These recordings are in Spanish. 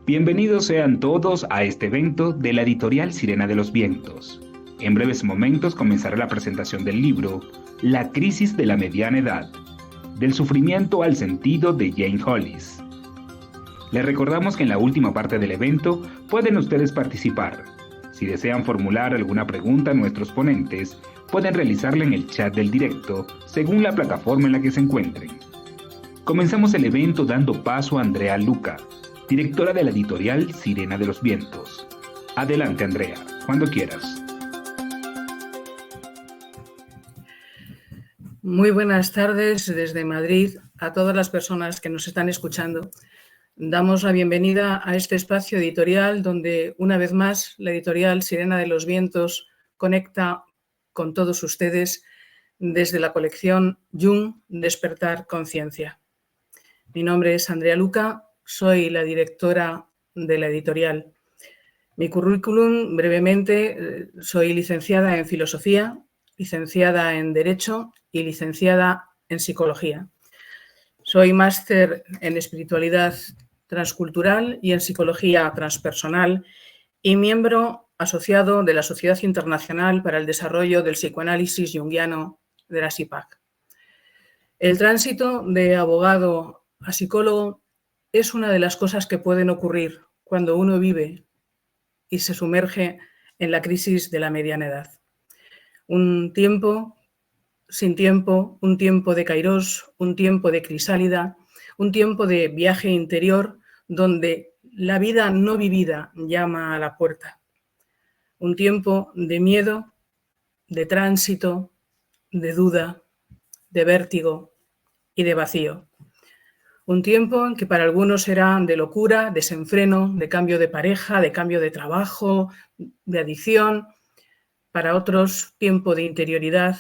Bienvenidos sean todos a este evento de la editorial Sirena de los Vientos. En breves momentos comenzará la presentación del libro La crisis de la mediana edad, del sufrimiento al sentido de Jane Hollis. Les recordamos que en la última parte del evento pueden ustedes participar. Si desean formular alguna pregunta a nuestros ponentes, pueden realizarla en el chat del directo según la plataforma en la que se encuentren. Comenzamos el evento dando paso a Andrea Luca, directora de la editorial Sirena de los Vientos. Adelante, Andrea, cuando quieras. Muy buenas tardes desde Madrid a todas las personas que nos están escuchando. Damos la bienvenida a este espacio editorial donde, una vez más, la editorial Sirena de los Vientos conecta con todos ustedes desde la colección Jung, Despertar Conciencia. Mi nombre es Andrea Luca, soy la directora de la editorial. Mi currículum, brevemente, soy licenciada en Filosofía, licenciada en Derecho y licenciada en Psicología. Soy máster en Espiritualidad Transcultural y en Psicología Transpersonal y miembro asociado de la Sociedad Internacional para el Desarrollo del Psicoanálisis Jungiano de la SIPAC. El tránsito de abogado a psicólogo es una de las cosas que pueden ocurrir cuando uno vive y se sumerge en la crisis de la mediana edad. Un tiempo sin tiempo, un tiempo de kairós, un tiempo de crisálida, un tiempo de viaje interior donde la vida no vivida llama a la puerta. Un tiempo de miedo, de tránsito, de duda, de vértigo y de vacío. Un tiempo en que para algunos será de locura, desenfreno, de cambio de pareja, de cambio de trabajo, de adicción. Para otros, tiempo de interioridad,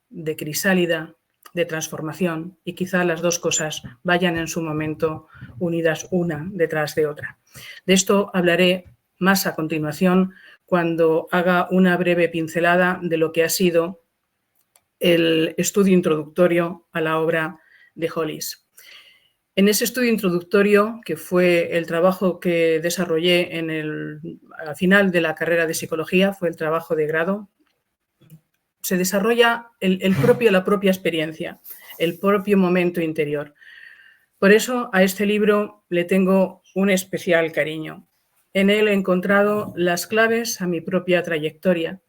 de crisálida, de transformación, y quizá las dos cosas vayan en su momento unidas una detrás de otra. De esto hablaré más a continuación cuando haga una breve pincelada de lo que ha sido el estudio introductorio a la obra de Hollis. En ese estudio introductorio, que fue el trabajo que desarrollé al final de la carrera de psicología, fue el trabajo de grado, se desarrolla la propia experiencia, el propio momento interior. Por eso a este libro le tengo un especial cariño. En él he encontrado las claves a mi propia trayectoria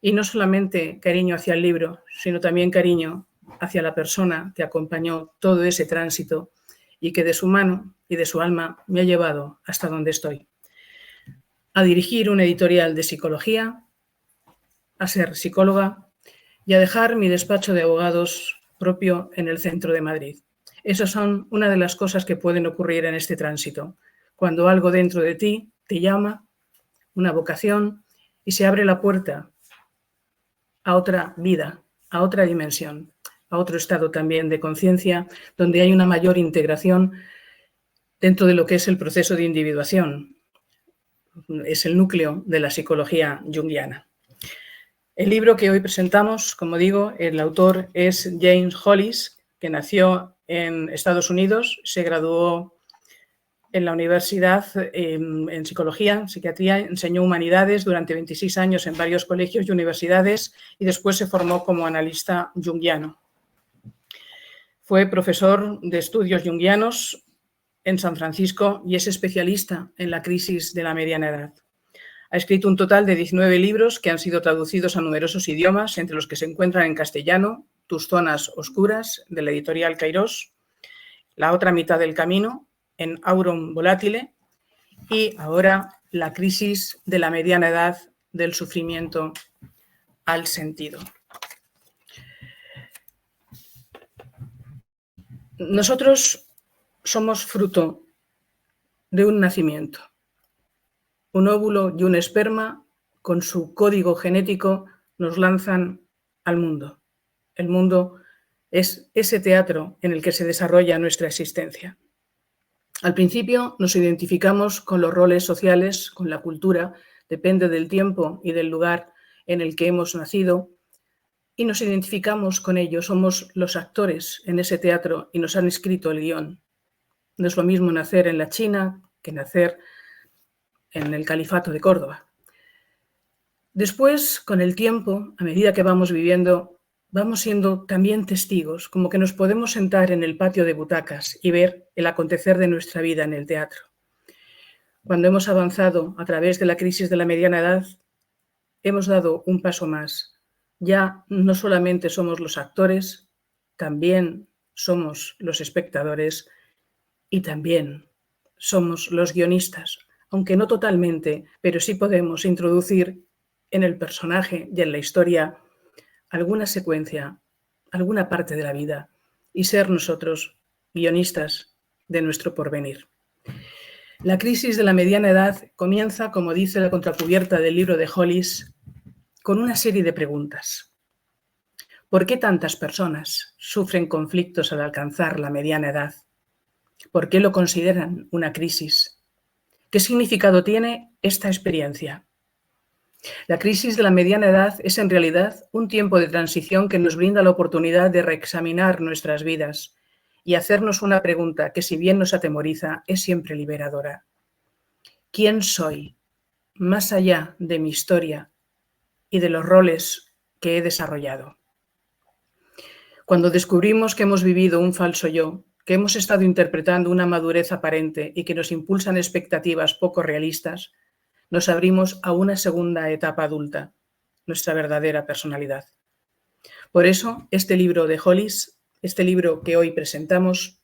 y no solamente cariño hacia el libro, sino también cariño hacia la persona que acompañó todo ese tránsito y que de su mano y de su alma me ha llevado hasta donde estoy. A dirigir una editorial de psicología, a ser psicóloga y a dejar mi despacho de abogados propio en el centro de Madrid. Esas son una de las cosas que pueden ocurrir en este tránsito, cuando algo dentro de ti te llama, una vocación, y se abre la puerta a otra vida, a otra dimensión, a otro estado también de conciencia, donde hay una mayor integración dentro de lo que es el proceso de individuación. Es el núcleo de la psicología junguiana. El libro que hoy presentamos, como digo, el autor es Jane Hollis, que nació en Estados Unidos, se graduó en la universidad en psicología, en psiquiatría, enseñó humanidades durante 26 años en varios colegios y universidades y después se formó como analista junguiano. Fue profesor de estudios junguianos en San Francisco y es especialista en la crisis de la mediana edad. Ha escrito un total de 19 libros que han sido traducidos a numerosos idiomas, entre los que se encuentran en castellano, Tus zonas oscuras, de la editorial Kairós, La otra mitad del camino, en Aurum Volatile, y ahora La crisis de la mediana edad, del sufrimiento al sentido. Nosotros somos fruto de un nacimiento. Un óvulo y un esperma, con su código genético, nos lanzan al mundo. El mundo es ese teatro en el que se desarrolla nuestra existencia. Al principio nos identificamos con los roles sociales, con la cultura, depende del tiempo y del lugar en el que hemos nacido, y nos identificamos con ello, somos los actores en ese teatro y nos han escrito el guión. No es lo mismo nacer en la China que nacer en el Califato de Córdoba. Después, con el tiempo, a medida que vamos viviendo, vamos siendo también testigos, como que nos podemos sentar en el patio de butacas y ver el acontecer de nuestra vida en el teatro. Cuando hemos avanzado a través de la crisis de la mediana edad, hemos dado un paso más. Ya no solamente somos los actores, también somos los espectadores y también somos los guionistas, aunque no totalmente, pero sí podemos introducir en el personaje y en la historia alguna secuencia, alguna parte de la vida y ser nosotros guionistas de nuestro porvenir. La crisis de la mediana edad comienza, como dice la contracubierta del libro de Hollis, con una serie de preguntas. ¿Por qué tantas personas sufren conflictos al alcanzar la mediana edad? ¿Por qué lo consideran una crisis? ¿Qué significado tiene esta experiencia? La crisis de la mediana edad es en realidad un tiempo de transición que nos brinda la oportunidad de reexaminar nuestras vidas y hacernos una pregunta que, si bien nos atemoriza, es siempre liberadora. ¿Quién soy, más allá de mi historia y de los roles que he desarrollado? Cuando descubrimos que hemos vivido un falso yo, que hemos estado interpretando una madurez aparente y que nos impulsan expectativas poco realistas, nos abrimos a una segunda etapa adulta, nuestra verdadera personalidad. Por eso, este libro de Hollis, este libro que hoy presentamos,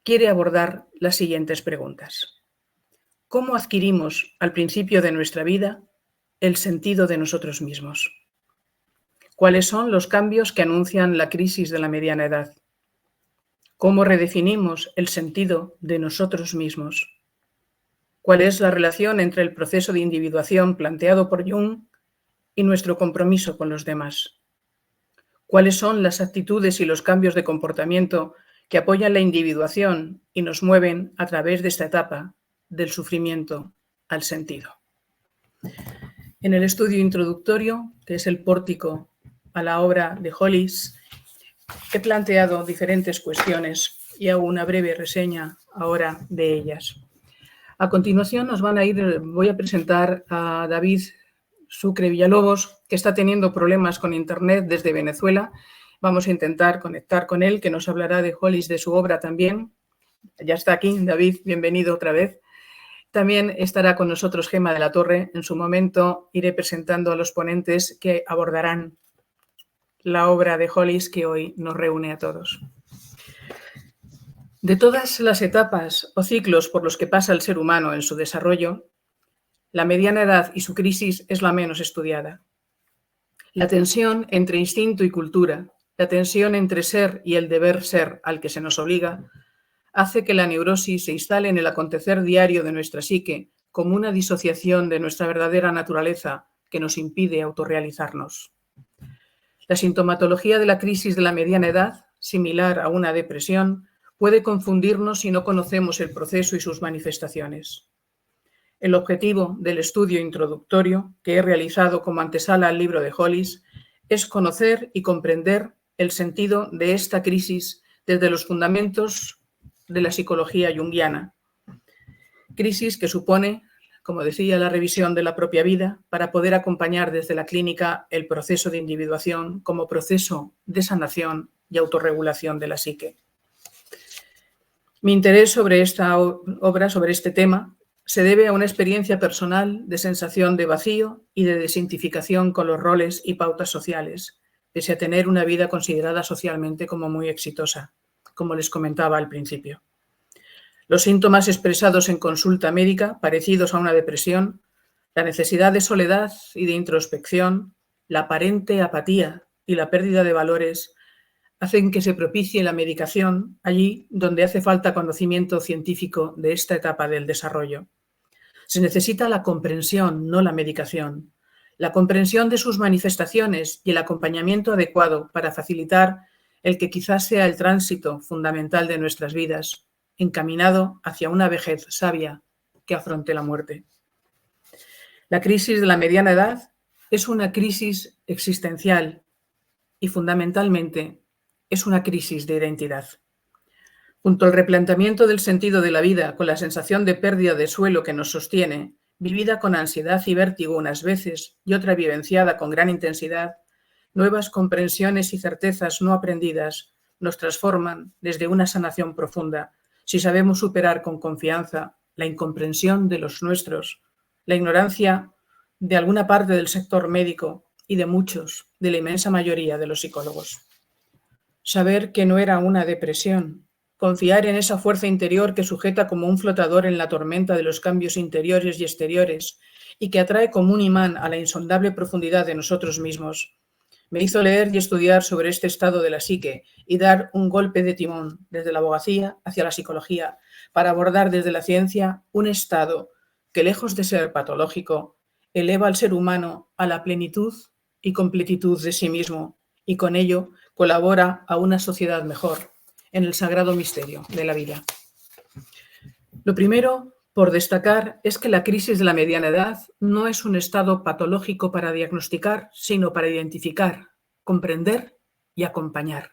quiere abordar las siguientes preguntas. ¿Cómo adquirimos al principio de nuestra vida el sentido de nosotros mismos? ¿Cuáles son los cambios que anuncian la crisis de la mediana edad? ¿Cómo redefinimos el sentido de nosotros mismos? ¿Cuál es la relación entre el proceso de individuación planteado por Jung y nuestro compromiso con los demás? ¿Cuáles son las actitudes y los cambios de comportamiento que apoyan la individuación y nos mueven a través de esta etapa del sufrimiento al sentido? En el estudio introductorio, que es el pórtico a la obra de Hollis, he planteado diferentes cuestiones y hago una breve reseña ahora de ellas. A continuación voy a presentar a David Sucre Villalobos, que está teniendo problemas con Internet desde Venezuela. Vamos a intentar conectar con él, que nos hablará de Hollis, de su obra también. Ya está aquí, David, bienvenido otra vez. También estará con nosotros Gemma de la Torre. En su momento iré presentando a los ponentes que abordarán la obra de Hollis que hoy nos reúne a todos. De todas las etapas o ciclos por los que pasa el ser humano en su desarrollo, la mediana edad y su crisis es la menos estudiada. La tensión entre instinto y cultura, la tensión entre ser y el deber ser al que se nos obliga, hace que la neurosis se instale en el acontecer diario de nuestra psique como una disociación de nuestra verdadera naturaleza que nos impide autorrealizarnos. La sintomatología de la crisis de la mediana edad, similar a una depresión, puede confundirnos si no conocemos el proceso y sus manifestaciones. El objetivo del estudio introductorio, que he realizado como antesala al libro de Hollis, es conocer y comprender el sentido de esta crisis desde los fundamentos de la psicología junguiana. Crisis que supone, como decía, la revisión de la propia vida para poder acompañar desde la clínica el proceso de individuación como proceso de sanación y autorregulación de la psique. Mi interés sobre esta obra, sobre este tema, se debe a una experiencia personal de sensación de vacío y de desidentificación con los roles y pautas sociales, pese a tener una vida considerada socialmente como muy exitosa, como les comentaba al principio. Los síntomas expresados en consulta médica, parecidos a una depresión, la necesidad de soledad y de introspección, la aparente apatía y la pérdida de valores, hacen que se propicie la medicación allí donde hace falta conocimiento científico de esta etapa del desarrollo. Se necesita la comprensión, no la medicación, la comprensión de sus manifestaciones y el acompañamiento adecuado para facilitar el que quizás sea el tránsito fundamental de nuestras vidas, encaminado hacia una vejez sabia que afronte la muerte. La crisis de la mediana edad es una crisis existencial y fundamentalmente es una crisis de identidad. Junto al replanteamiento del sentido de la vida, con la sensación de pérdida de suelo que nos sostiene, vivida con ansiedad y vértigo unas veces y otra vivenciada con gran intensidad, nuevas comprensiones y certezas no aprendidas nos transforman desde una sanación profunda, si sabemos superar con confianza la incomprensión de los nuestros, la ignorancia de alguna parte del sector médico y de muchos, de la inmensa mayoría de los psicólogos. Saber que no era una depresión, confiar en esa fuerza interior que sujeta como un flotador en la tormenta de los cambios interiores y exteriores y que atrae como un imán a la insondable profundidad de nosotros mismos. Me hizo leer y estudiar sobre este estado de la psique y dar un golpe de timón desde la abogacía hacia la psicología para abordar desde la ciencia un estado que, lejos de ser patológico, eleva al ser humano a la plenitud y completitud de sí mismo y con ello colabora a una sociedad mejor en el sagrado misterio de la vida. Lo primero por destacar es que la crisis de la mediana edad no es un estado patológico para diagnosticar, sino para identificar, comprender y acompañar.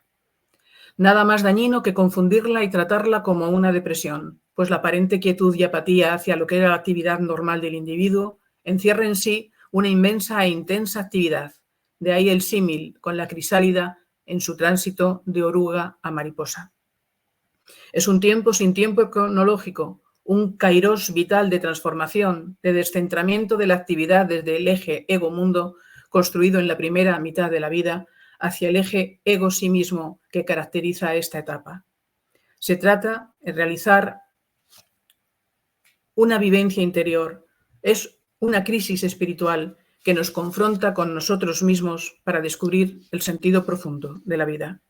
Nada más dañino que confundirla y tratarla como una depresión, pues la aparente quietud y apatía hacia lo que era la actividad normal del individuo encierra en sí una inmensa e intensa actividad. De ahí el símil con la crisálida en su tránsito de oruga a mariposa. Es un tiempo sin tiempo cronológico, un kairos vital de transformación, de descentramiento de la actividad desde el eje ego-mundo construido en la primera mitad de la vida hacia el eje ego-sí mismo que caracteriza esta etapa. Se trata de realizar una vivencia interior, es una crisis espiritual que nos confronta con nosotros mismos para descubrir el sentido profundo de la vida.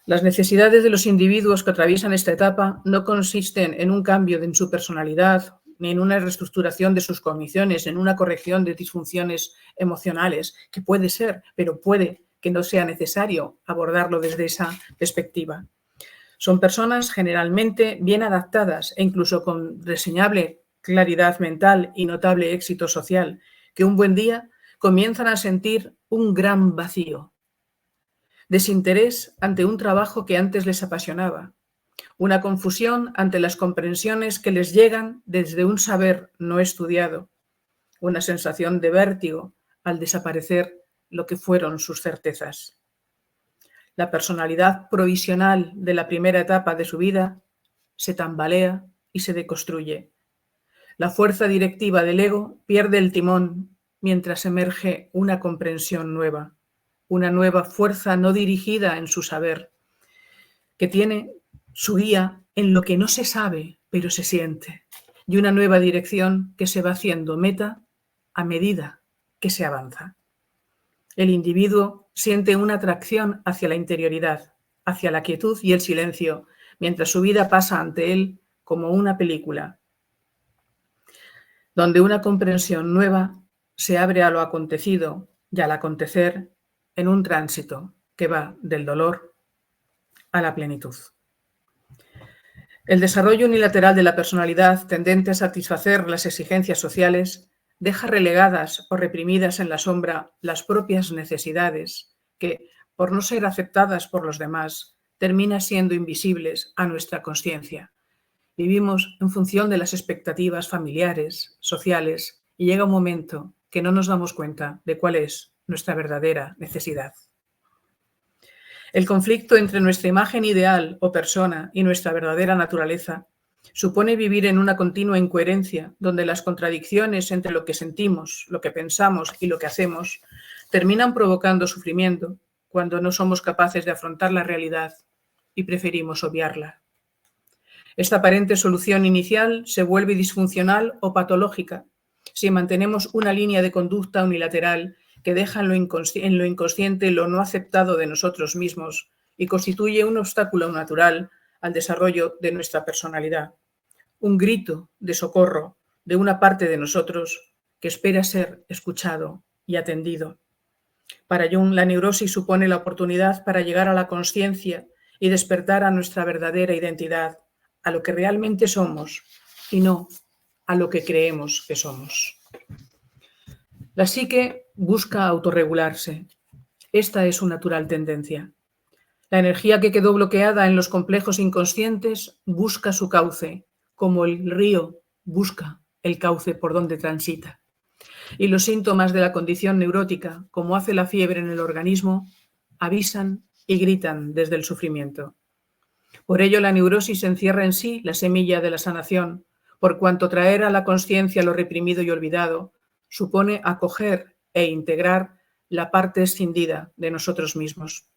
Las necesidades de los individuos que atraviesan esta etapa no consisten en un cambio en su personalidad, ni en una reestructuración de sus cogniciones, en una corrección de disfunciones emocionales, que puede ser, pero puede que no sea necesario abordarlo desde esa perspectiva. Son personas generalmente bien adaptadas e incluso con reseñable claridad mental y notable éxito social, que un buen día comienzan a sentir un gran vacío, desinterés ante un trabajo que antes les apasionaba, una confusión ante las comprensiones que les llegan desde un saber no estudiado, una sensación de vértigo al desaparecer lo que fueron sus certezas. La personalidad provisional de la primera etapa de su vida se tambalea y se deconstruye. La fuerza directiva del ego pierde el timón mientras emerge una comprensión nueva, una nueva fuerza no dirigida en su saber, que tiene su guía en lo que no se sabe, pero se siente, y una nueva dirección que se va haciendo meta a medida que se avanza. El individuo siente una atracción hacia la interioridad, hacia la quietud y el silencio, mientras su vida pasa ante él como una película, donde una comprensión nueva se abre a lo acontecido y al acontecer en un tránsito que va del dolor a la plenitud. El desarrollo unilateral de la personalidad tendente a satisfacer las exigencias sociales deja relegadas o reprimidas en la sombra las propias necesidades que, por no ser aceptadas por los demás, terminan siendo invisibles a nuestra conciencia. Vivimos en función de las expectativas familiares, sociales, y llega un momento que no nos damos cuenta de cuál es nuestra verdadera necesidad. El conflicto entre nuestra imagen ideal o persona y nuestra verdadera naturaleza supone vivir en una continua incoherencia donde las contradicciones entre lo que sentimos, lo que pensamos y lo que hacemos terminan provocando sufrimiento cuando no somos capaces de afrontar la realidad y preferimos obviarla. Esta aparente solución inicial se vuelve disfuncional o patológica si mantenemos una línea de conducta unilateral que deja en lo inconsciente lo no aceptado de nosotros mismos y constituye un obstáculo natural al desarrollo de nuestra personalidad. Un grito de socorro de una parte de nosotros que espera ser escuchado y atendido. Para Jung, la neurosis supone la oportunidad para llegar a la consciencia y despertar a nuestra verdadera identidad, a lo que realmente somos y no a lo que creemos que somos. La psique busca autorregularse. Esta es su natural tendencia. La energía que quedó bloqueada en los complejos inconscientes busca su cauce, como el río busca el cauce por donde transita. Y los síntomas de la condición neurótica, como hace la fiebre en el organismo, avisan y gritan desde el sufrimiento. Por ello, la neurosis encierra en sí la semilla de la sanación, por cuanto traer a la consciencia lo reprimido y olvidado supone acoger e integrar la parte escindida de nosotros mismos.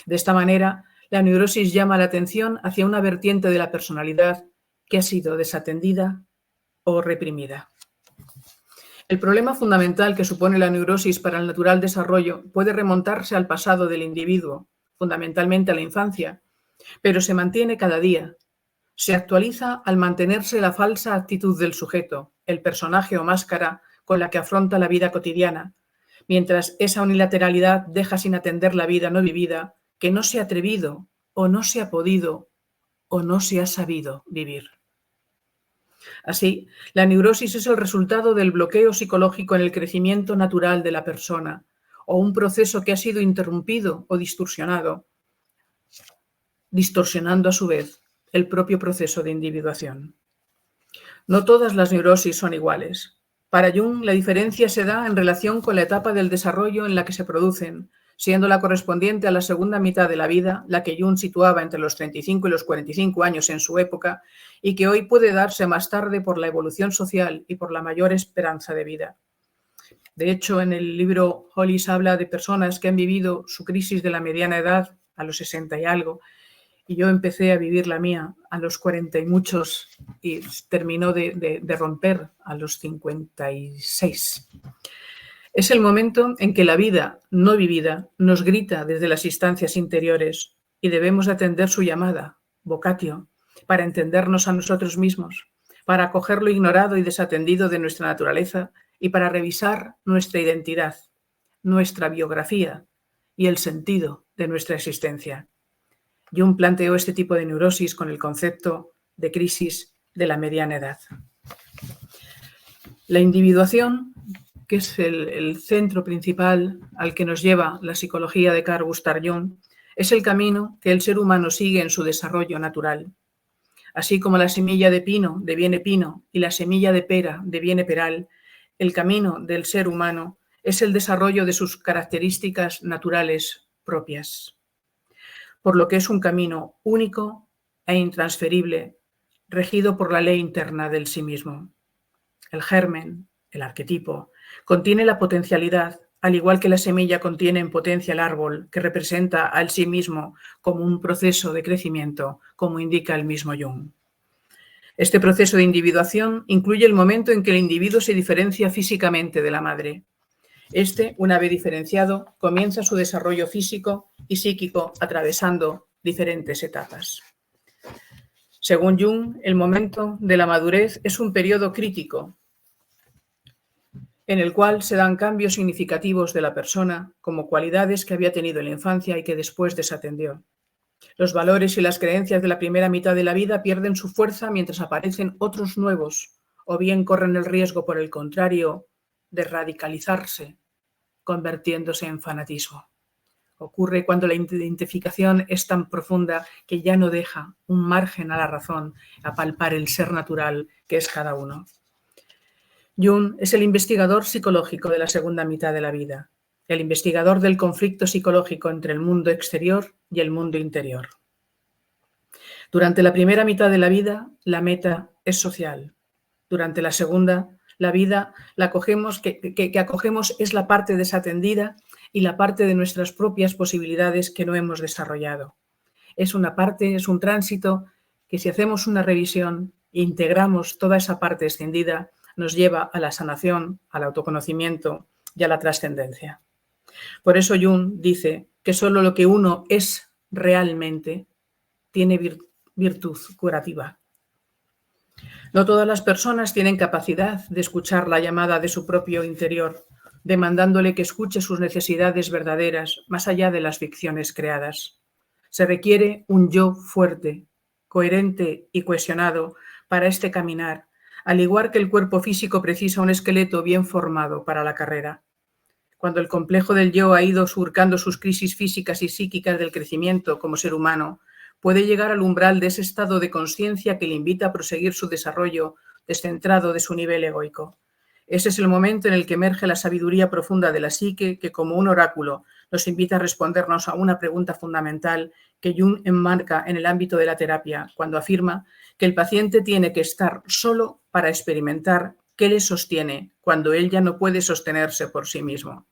De esta manera, la neurosis llama la atención hacia una vertiente de la personalidad que ha sido desatendida o reprimida. El problema fundamental que supone la neurosis para el natural desarrollo puede remontarse al pasado del individuo, fundamentalmente a la infancia, pero se mantiene cada día. Se actualiza al mantenerse la falsa actitud del sujeto, el personaje o máscara con la que afronta la vida cotidiana, mientras esa unilateralidad deja sin atender la vida no vivida, que no se ha atrevido, o no se ha podido, o no se ha sabido vivir. Así, la neurosis es el resultado del bloqueo psicológico en el crecimiento natural de la persona, o un proceso que ha sido interrumpido o distorsionado, distorsionando a su vez el propio proceso de individuación. No todas las neurosis son iguales. Para Jung, la diferencia se da en relación con la etapa del desarrollo en la que se producen, siendo la correspondiente a la segunda mitad de la vida, la que Jung situaba entre los 35 y los 45 años en su época, y que hoy puede darse más tarde por la evolución social y por la mayor esperanza de vida. De hecho, en el libro Hollis habla de personas que han vivido su crisis de la mediana edad a los 60 y algo, y yo empecé a vivir la mía a los 40 y muchos y terminó de romper a los 56. Es el momento en que la vida no vivida nos grita desde las instancias interiores y debemos atender su llamada, vocatio, para entendernos a nosotros mismos, para acoger lo ignorado y desatendido de nuestra naturaleza y para revisar nuestra identidad, nuestra biografía y el sentido de nuestra existencia. Jung planteó este tipo de neurosis con el concepto de crisis de la mediana edad. La individuación, que es el centro principal al que nos lleva la psicología de Carl Gustav Jung, es el camino que el ser humano sigue en su desarrollo natural. Así como la semilla de pino deviene pino y la semilla de pera deviene peral, el camino del ser humano es el desarrollo de sus características naturales propias, por lo que es un camino único e intransferible, regido por la ley interna del sí mismo. El germen, el arquetipo, contiene la potencialidad, al igual que la semilla contiene en potencia el árbol, que representa al sí mismo como un proceso de crecimiento, como indica el mismo Jung. Este proceso de individuación incluye el momento en que el individuo se diferencia físicamente de la madre. Este, una vez diferenciado, comienza su desarrollo físico y psíquico atravesando diferentes etapas. Según Jung, el momento de la madurez es un periodo crítico en el cual se dan cambios significativos de la persona, como cualidades que había tenido en la infancia y que después desatendió. Los valores y las creencias de la primera mitad de la vida pierden su fuerza mientras aparecen otros nuevos, o bien corren el riesgo, por el contrario, de radicalizarse, convirtiéndose en fanatismo. Ocurre cuando la identificación es tan profunda que ya no deja un margen a la razón, a palpar el ser natural que es cada uno. Jung es el investigador psicológico de la segunda mitad de la vida, el investigador del conflicto psicológico entre el mundo exterior y el mundo interior. Durante la primera mitad de la vida, la meta es social. Durante la segunda, la vida que acogemos es la parte desatendida y la parte de nuestras propias posibilidades que no hemos desarrollado. Es una parte, es un tránsito que, si hacemos una revisión e integramos toda esa parte extendida, nos lleva a la sanación, al autoconocimiento y a la trascendencia. Por eso Jung dice que solo lo que uno es realmente tiene virtud curativa. No todas las personas tienen capacidad de escuchar la llamada de su propio interior, demandándole que escuche sus necesidades verdaderas más allá de las ficciones creadas. Se requiere un yo fuerte, coherente y cohesionado para este caminar, al igual que el cuerpo físico precisa un esqueleto bien formado para la carrera. cuando el complejo del yo ha ido surcando sus crisis físicas y psíquicas del crecimiento como ser humano, puede llegar al umbral de ese estado de conciencia que le invita a proseguir su desarrollo descentrado de su nivel egoico. Ese es el momento en el que emerge la sabiduría profunda de la psique, que como un oráculo nos invita a respondernos a una pregunta fundamental que Jung enmarca en el ámbito de la terapia, cuando afirma que el paciente tiene que estar solo para experimentar qué le sostiene cuando él ya no puede sostenerse por sí mismo.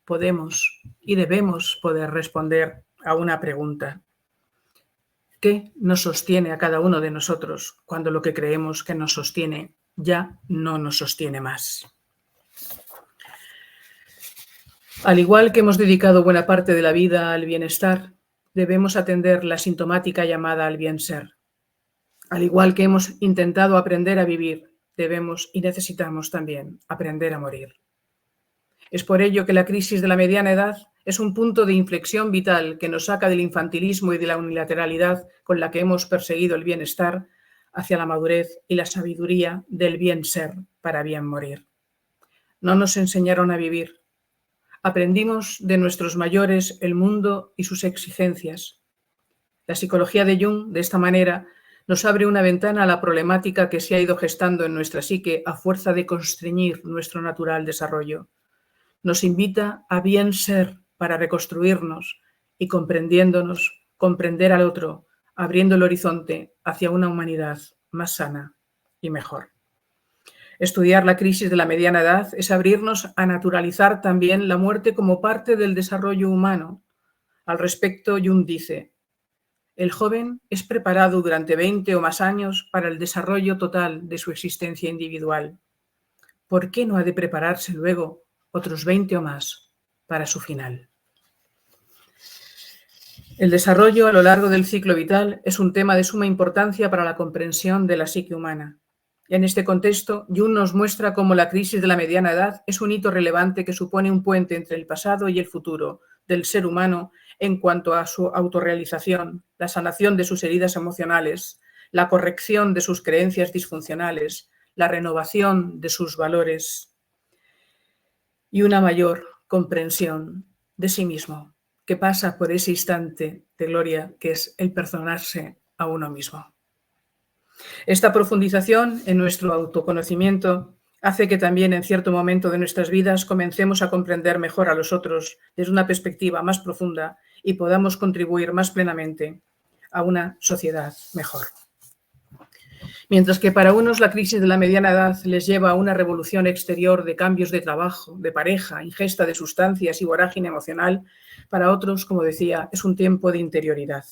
Podemos y debemos poder responder a una pregunta. ¿Qué nos sostiene a cada uno de nosotros cuando lo que creemos que nos sostiene ya no nos sostiene más? Al igual que hemos dedicado buena parte de la vida al bienestar, debemos atender la sintomática llamada al bien ser. Al igual que hemos intentado aprender a vivir, debemos y necesitamos también aprender a morir. Es por ello que la crisis de la mediana edad es un punto de inflexión vital que nos saca del infantilismo y de la unilateralidad con la que hemos perseguido el bienestar hacia la madurez y la sabiduría del bien ser para bien morir. No nos enseñaron a vivir. Aprendimos de nuestros mayores el mundo y sus exigencias. La psicología de Jung, de esta manera, nos abre una ventana a la problemática que se ha ido gestando en nuestra psique a fuerza de constreñir nuestro natural desarrollo. Nos invita a bien ser para reconstruirnos y comprendiéndonos, comprender al otro, abriendo el horizonte hacia una humanidad más sana y mejor. Estudiar la crisis de la mediana edad es abrirnos a naturalizar también la muerte como parte del desarrollo humano. Al respecto, Jung dice: el joven es preparado durante 20 o más años para el desarrollo total de su existencia individual. ¿Por qué no ha de prepararse luego otros 20 o más para su final? El desarrollo a lo largo del ciclo vital es un tema de suma importancia para la comprensión de la psique humana. En este contexto, Jung nos muestra cómo la crisis de la mediana edad es un hito relevante que supone un puente entre el pasado y el futuro del ser humano en cuanto a su autorrealización, la sanación de sus heridas emocionales, la corrección de sus creencias disfuncionales, la renovación de sus valores y una mayor comprensión de sí mismo, que pasa por ese instante de gloria que es el perdonarse a uno mismo. Esta profundización en nuestro autoconocimiento hace que también en cierto momento de nuestras vidas comencemos a comprender mejor a los otros desde una perspectiva más profunda y podamos contribuir más plenamente a una sociedad mejor. Mientras que para unos la crisis de la mediana edad les lleva a una revolución exterior de cambios de trabajo, de pareja, ingesta de sustancias y vorágine emocional, para otros, como decía, es un tiempo de interioridad.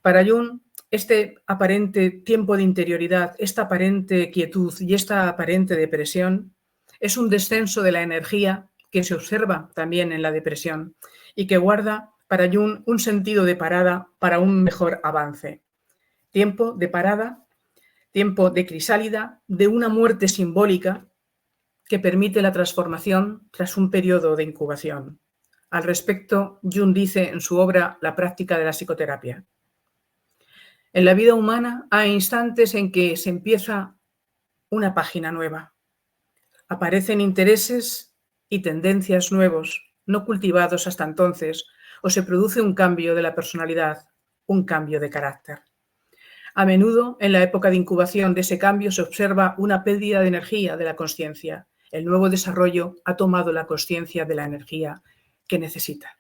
Para Jung, este aparente tiempo de interioridad, esta aparente quietud y esta aparente depresión es un descenso de la energía que se observa también en la depresión y que guarda para Jung un sentido de parada para un mejor avance. Tiempo de parada, tiempo de crisálida, de una muerte simbólica que permite la transformación tras un periodo de incubación. Al respecto, Jung dice en su obra La práctica de la psicoterapia: en la vida humana hay instantes en que se empieza una página nueva. Aparecen intereses y tendencias nuevos, no cultivados hasta entonces, o se produce un cambio de la personalidad, un cambio de carácter. A menudo, en la época de incubación de ese cambio, se observa una pérdida de energía de la consciencia. El nuevo desarrollo ha tomado la consciencia de la energía que necesita.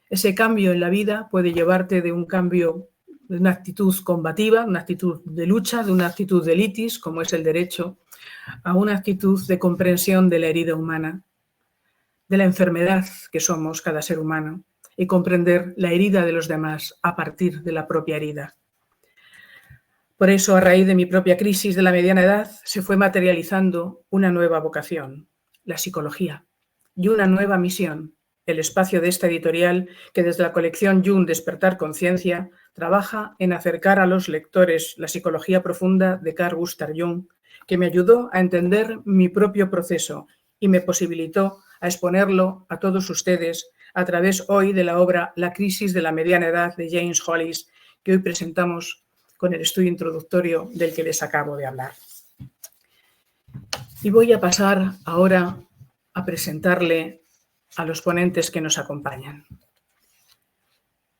Ese cambio en la vida puede llevarte de un cambio de una actitud combativa, una actitud de lucha, de una actitud de litis, como es el derecho, a una actitud de comprensión de la herida humana, de la enfermedad que somos cada ser humano, y comprender la herida de los demás a partir de la propia herida. Por eso, a raíz de mi propia crisis de la mediana edad, se fue materializando una nueva vocación, la psicología, y una nueva misión, el espacio de esta editorial que desde la colección Jung Despertar Conciencia trabaja en acercar a los lectores la psicología profunda de Carl Gustav Jung, que me ayudó a entender mi propio proceso y me posibilitó a exponerlo a todos ustedes a través hoy de la obra La crisis de la mediana edad de James Hollis, que hoy presentamos con el estudio introductorio del que les acabo de hablar. Y voy a pasar ahora a presentarle a los ponentes que nos acompañan.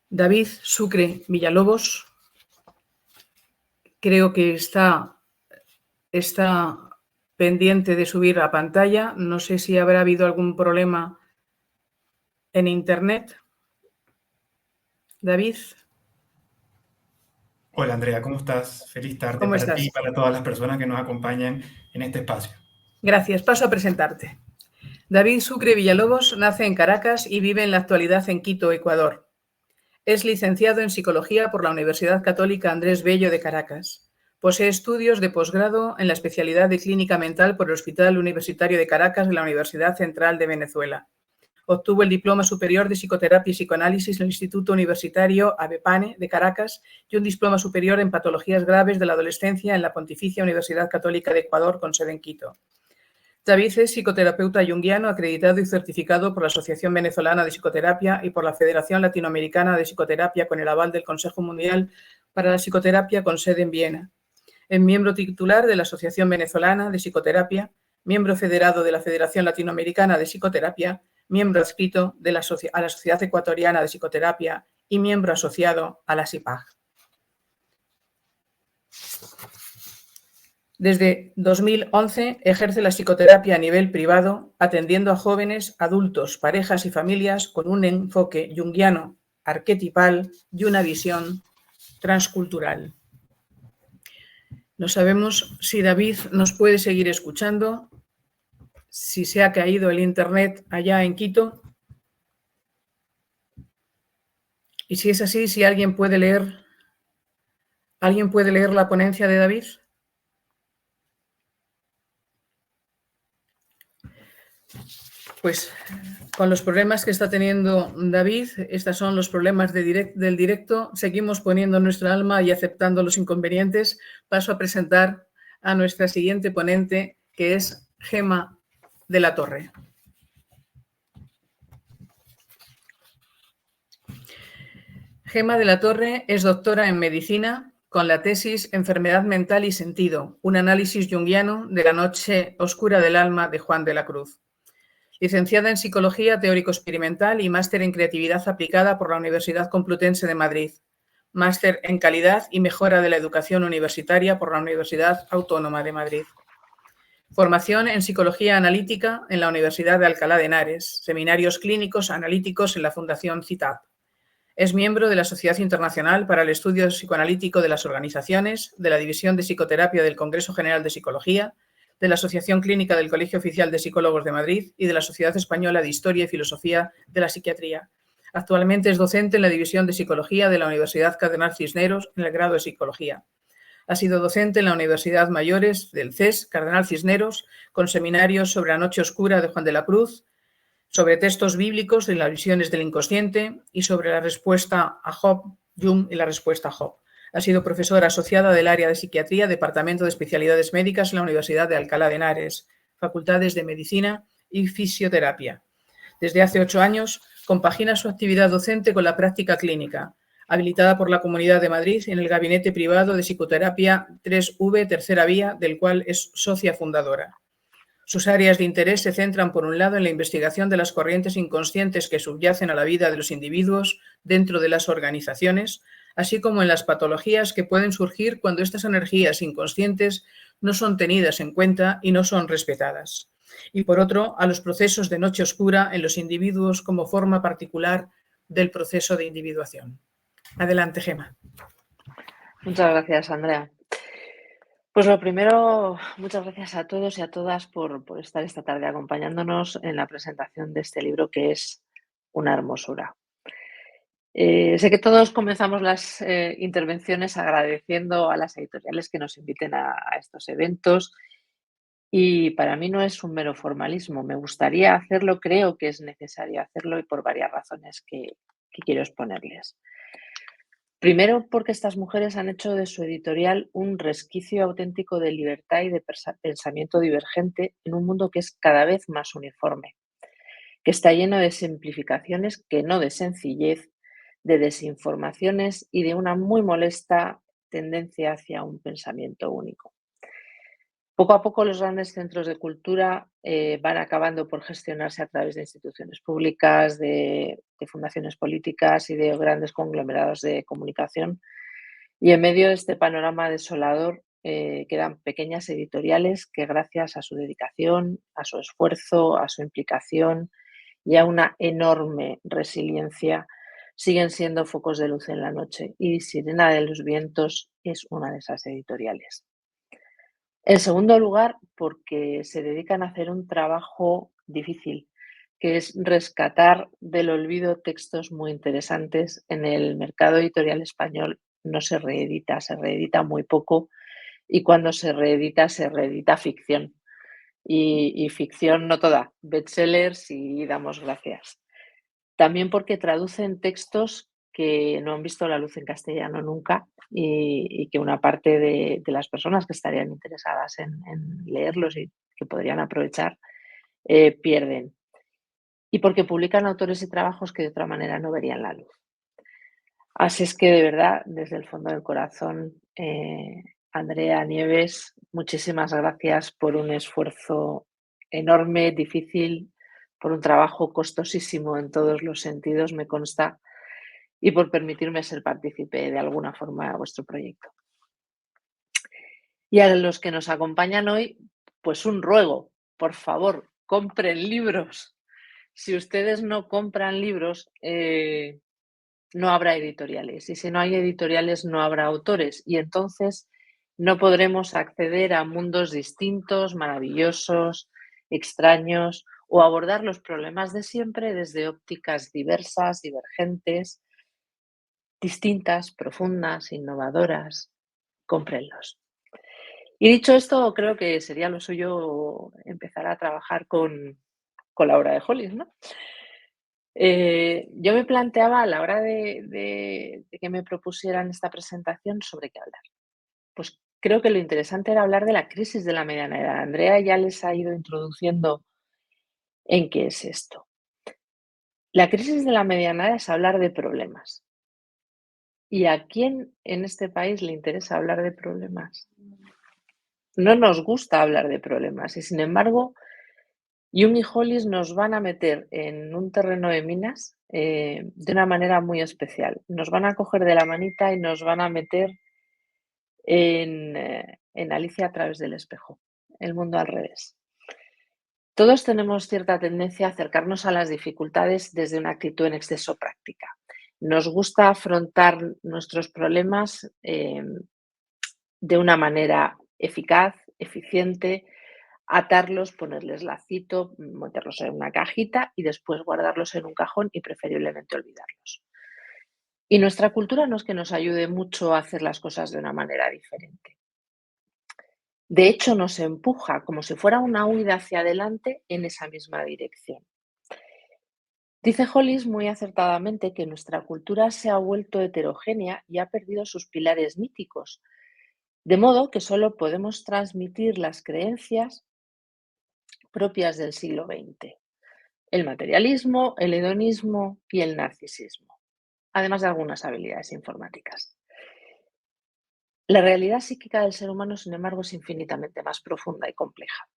David Sucre Villalobos, creo que está pendiente de subir a pantalla. No sé si habrá habido algún problema en internet. David. Hola Andrea, ¿cómo estás? Feliz tarde ¿Cómo para estás? ti y para todas las personas que nos acompañan en este espacio. Gracias, paso a presentarte. David Sucre Villalobos nace en Caracas y vive en la actualidad en Quito, Ecuador. Es licenciado en Psicología por la Universidad Católica Andrés Bello de Caracas. Posee estudios de posgrado en la especialidad de Clínica Mental por el Hospital Universitario de Caracas de la Universidad Central de Venezuela. Obtuvo el Diploma Superior de Psicoterapia y Psicoanálisis en el Instituto Universitario ABEPANE de Caracas y un Diploma Superior en Patologías Graves de la Adolescencia en la Pontificia Universidad Católica de Ecuador con sede en Quito. David es psicoterapeuta junguiano acreditado y certificado por la Asociación Venezolana de Psicoterapia y por la Federación Latinoamericana de Psicoterapia con el aval del Consejo Mundial para la Psicoterapia con sede en Viena. Es miembro titular de la Asociación Venezolana de Psicoterapia, miembro federado de la Federación Latinoamericana de Psicoterapia, miembro adscrito a la Sociedad Ecuatoriana de Psicoterapia y miembro asociado a la SIPAG. Desde 2011 ejerce la psicoterapia a nivel privado, atendiendo a jóvenes, adultos, parejas y familias con un enfoque junguiano, arquetipal y una visión transcultural. No sabemos si David nos puede seguir escuchando, si se ha caído el internet allá en Quito. Y si es así, si alguien puede leer la ponencia de David. Pues con los problemas que está teniendo David, estos son los problemas del directo. Seguimos poniendo nuestra alma y aceptando los inconvenientes. Paso a presentar a nuestra siguiente ponente, que es Gema de la Torre. Gema de la Torre es doctora en medicina con la tesis Enfermedad mental y sentido, un análisis junguiano de la noche oscura del alma de Juan de la Cruz. Licenciada en Psicología Teórico-Experimental y máster en Creatividad Aplicada por la Universidad Complutense de Madrid. Máster en Calidad y Mejora de la Educación Universitaria por la Universidad Autónoma de Madrid. Formación en Psicología Analítica en la Universidad de Alcalá de Henares. Seminarios clínicos analíticos en la Fundación CITAP. Es miembro de la Sociedad Internacional para el Estudio Psicoanalítico de las Organizaciones, de la División de Psicoterapia del Congreso General de Psicología, de la Asociación Clínica del Colegio Oficial de Psicólogos de Madrid y de la Sociedad Española de Historia y Filosofía de la Psiquiatría. Actualmente es docente en la División de Psicología de la Universidad Cardenal Cisneros en el grado de Psicología. Ha sido docente en la Universidad Mayores del CES Cardenal Cisneros con seminarios sobre la noche oscura de Juan de la Cruz, sobre textos bíblicos de las visiones del inconsciente y sobre la respuesta a Job, Jung y la respuesta a Job. Ha sido profesora asociada del área de psiquiatría, Departamento de Especialidades Médicas en la Universidad de Alcalá de Henares, Facultades de Medicina y Fisioterapia. Desde hace 8 años compagina su actividad docente con la práctica clínica, habilitada por la Comunidad de Madrid en el Gabinete Privado de Psicoterapia 3V Tercera Vía, del cual es socia fundadora. Sus áreas de interés se centran, por un lado, en la investigación de las corrientes inconscientes que subyacen a la vida de los individuos dentro de las organizaciones, así como en las patologías que pueden surgir cuando estas energías inconscientes no son tenidas en cuenta y no son respetadas. Y, por otro, a los procesos de noche oscura en los individuos como forma particular del proceso de individuación. Adelante, Gema. Muchas gracias, Andrea. Pues lo primero, muchas gracias a todos y a todas por estar esta tarde acompañándonos en la presentación de este libro que es una hermosura. Sé que todos comenzamos las intervenciones agradeciendo a las editoriales que nos inviten a estos eventos y para mí no es un mero formalismo. Me gustaría hacerlo, creo que es necesario hacerlo y por varias razones que quiero exponerles. Primero, porque estas mujeres han hecho de su editorial un resquicio auténtico de libertad y de pensamiento divergente en un mundo que es cada vez más uniforme, que está lleno de simplificaciones, que no de sencillez, de desinformaciones y de una muy molesta tendencia hacia un pensamiento único. Poco a poco los grandes centros de cultura van acabando por gestionarse a través de instituciones públicas, de fundaciones políticas y de grandes conglomerados de comunicación. Y en medio de este panorama desolador quedan pequeñas editoriales que gracias a su dedicación, a su esfuerzo, a su implicación y a una enorme resiliencia siguen siendo focos de luz en la noche. Y Sirena de los Vientos es una de esas editoriales. En segundo lugar, porque se dedican a hacer un trabajo difícil, que es rescatar del olvido textos muy interesantes. En el mercado editorial español no se reedita muy poco, y cuando se reedita ficción. Y ficción no toda, bestsellers y damos gracias. También porque traducen textos que no han visto la luz en castellano nunca y que una parte de las personas que estarían interesadas en leerlos y que podrían aprovechar pierden. Y porque publican autores y trabajos que de otra manera no verían la luz. Así es que de verdad, desde el fondo del corazón, Andrea Nieves, muchísimas gracias por un esfuerzo enorme, difícil, por un trabajo costosísimo en todos los sentidos, me consta, y por permitirme ser partícipe de alguna forma de vuestro proyecto. Y a los que nos acompañan hoy, pues un ruego, por favor, compren libros. Si ustedes no compran libros, no habrá editoriales, y si no hay editoriales no habrá autores, y entonces no podremos acceder a mundos distintos, maravillosos, extraños, o abordar los problemas de siempre desde ópticas diversas, divergentes, distintas, profundas, innovadoras. Cómprenlos. Y dicho esto, creo que sería lo suyo empezar a trabajar con la obra de Hollis, ¿no? Yo me planteaba a la hora de que me propusieran esta presentación sobre qué hablar. Pues creo que lo interesante era hablar de la crisis de la mediana edad. Andrea ya les ha ido introduciendo en qué es esto. La crisis de la mediana edad es hablar de problemas. ¿Y a quién en este país le interesa hablar de problemas? No nos gusta hablar de problemas y, sin embargo, Jung y Hollis nos van a meter en un terreno de minas de una manera muy especial. Nos van a coger de la manita y nos van a meter en Alicia a través del espejo, el mundo al revés. Todos tenemos cierta tendencia a acercarnos a las dificultades desde una actitud en exceso práctica. Nos gusta afrontar nuestros problemas de una manera eficaz, eficiente, atarlos, ponerles lacito, meterlos en una cajita y después guardarlos en un cajón y preferiblemente olvidarlos. Y nuestra cultura no es que nos ayude mucho a hacer las cosas de una manera diferente. De hecho, nos empuja como si fuera una huida hacia adelante en esa misma dirección. Dice Hollis muy acertadamente que nuestra cultura se ha vuelto heterogénea y ha perdido sus pilares míticos, de modo que solo podemos transmitir las creencias propias del siglo XX. El materialismo, el hedonismo y el narcisismo, además de algunas habilidades informáticas. La realidad psíquica del ser humano, sin embargo, es infinitamente más profunda y compleja.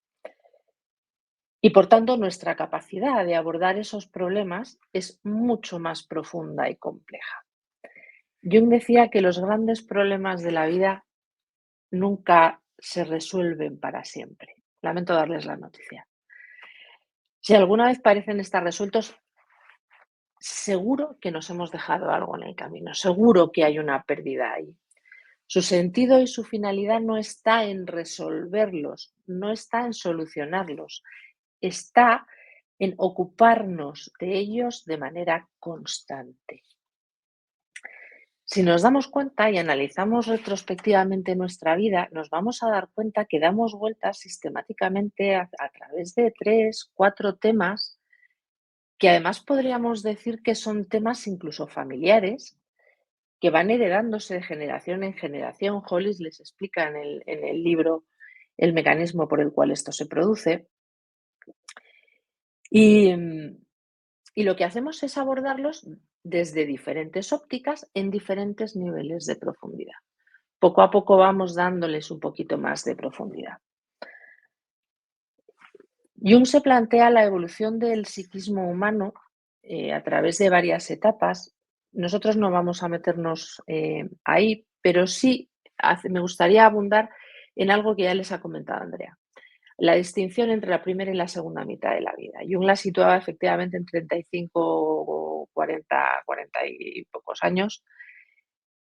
Y por tanto, nuestra capacidad de abordar esos problemas es mucho más profunda y compleja. Jung decía que los grandes problemas de la vida nunca se resuelven para siempre. Lamento darles la noticia. Si alguna vez parecen estar resueltos, seguro que nos hemos dejado algo en el camino, seguro que hay una pérdida ahí. Su sentido y su finalidad no está en resolverlos, no está en solucionarlos, está en ocuparnos de ellos de manera constante. Si nos damos cuenta y analizamos retrospectivamente nuestra vida, nos vamos a dar cuenta que damos vueltas sistemáticamente a través de 3, 4 temas que además podríamos decir que son temas incluso familiares, que van heredándose de generación en generación. Hollis les explica en el libro el mecanismo por el cual esto se produce. Y lo que hacemos es abordarlos desde diferentes ópticas en diferentes niveles de profundidad. Poco a poco vamos dándoles un poquito más de profundidad. Jung se plantea la evolución del psiquismo humano a través de varias etapas. Nosotros no vamos a meternos ahí, pero sí me gustaría abundar en algo que ya les ha comentado Andrea. La distinción entre la primera y la segunda mitad de la vida. Jung la situaba efectivamente en 35, 40, 40 y pocos años.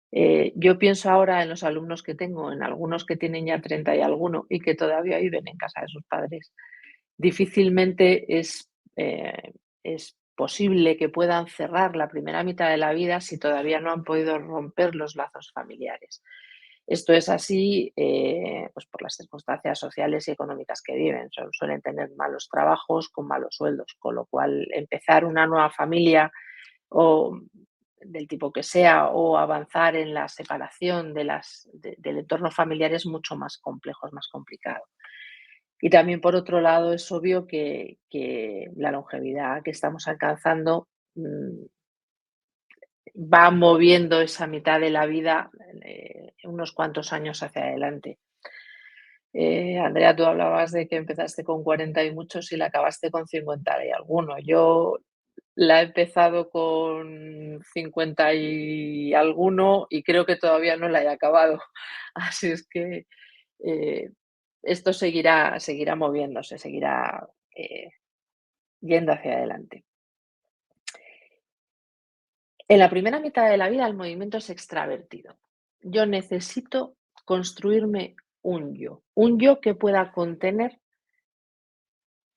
Yo pienso ahora en los alumnos que tengo, en algunos que tienen ya 30 y alguno y que todavía viven en casa de sus padres. Difícilmente es posible que puedan cerrar la primera mitad de la vida si todavía no han podido romper los lazos familiares. Esto es así pues por las circunstancias sociales y económicas que viven. Suelen tener malos trabajos con malos sueldos, con lo cual empezar una nueva familia o del tipo que sea o avanzar en la separación del entorno familiar es mucho más complejo, es más complicado. Y también, por otro lado, es obvio que la longevidad que estamos alcanzando va moviendo esa mitad de la vida unos cuantos años hacia adelante. Andrea, tú hablabas de que empezaste con 40 y muchos y la acabaste con 50 y alguno. Yo la he empezado con 50 y alguno y creo que todavía no la he acabado. Así es que esto seguirá moviéndose, seguirá yendo hacia adelante. En la primera mitad de la vida el movimiento es extravertido. Yo necesito construirme un yo que pueda contener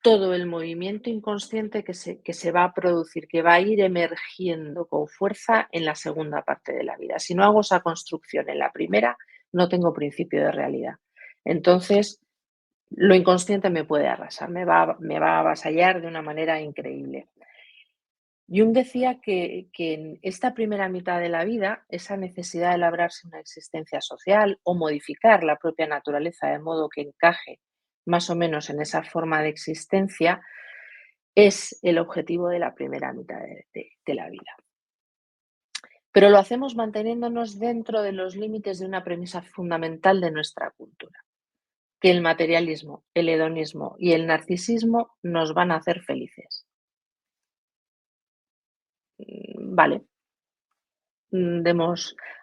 todo el movimiento inconsciente que se va a producir, que va a ir emergiendo con fuerza en la segunda parte de la vida. Si no hago esa construcción en la primera, no tengo principio de realidad. Entonces, lo inconsciente me puede arrasar, me va a avasallar de una manera increíble. Jung decía que en esta primera mitad de la vida, esa necesidad de labrarse una existencia social o modificar la propia naturaleza de modo que encaje más o menos en esa forma de existencia, es el objetivo de la primera mitad de la vida. Pero lo hacemos manteniéndonos dentro de los límites de una premisa fundamental de nuestra cultura, que el materialismo, el hedonismo y el narcisismo nos van a hacer felices. Vale,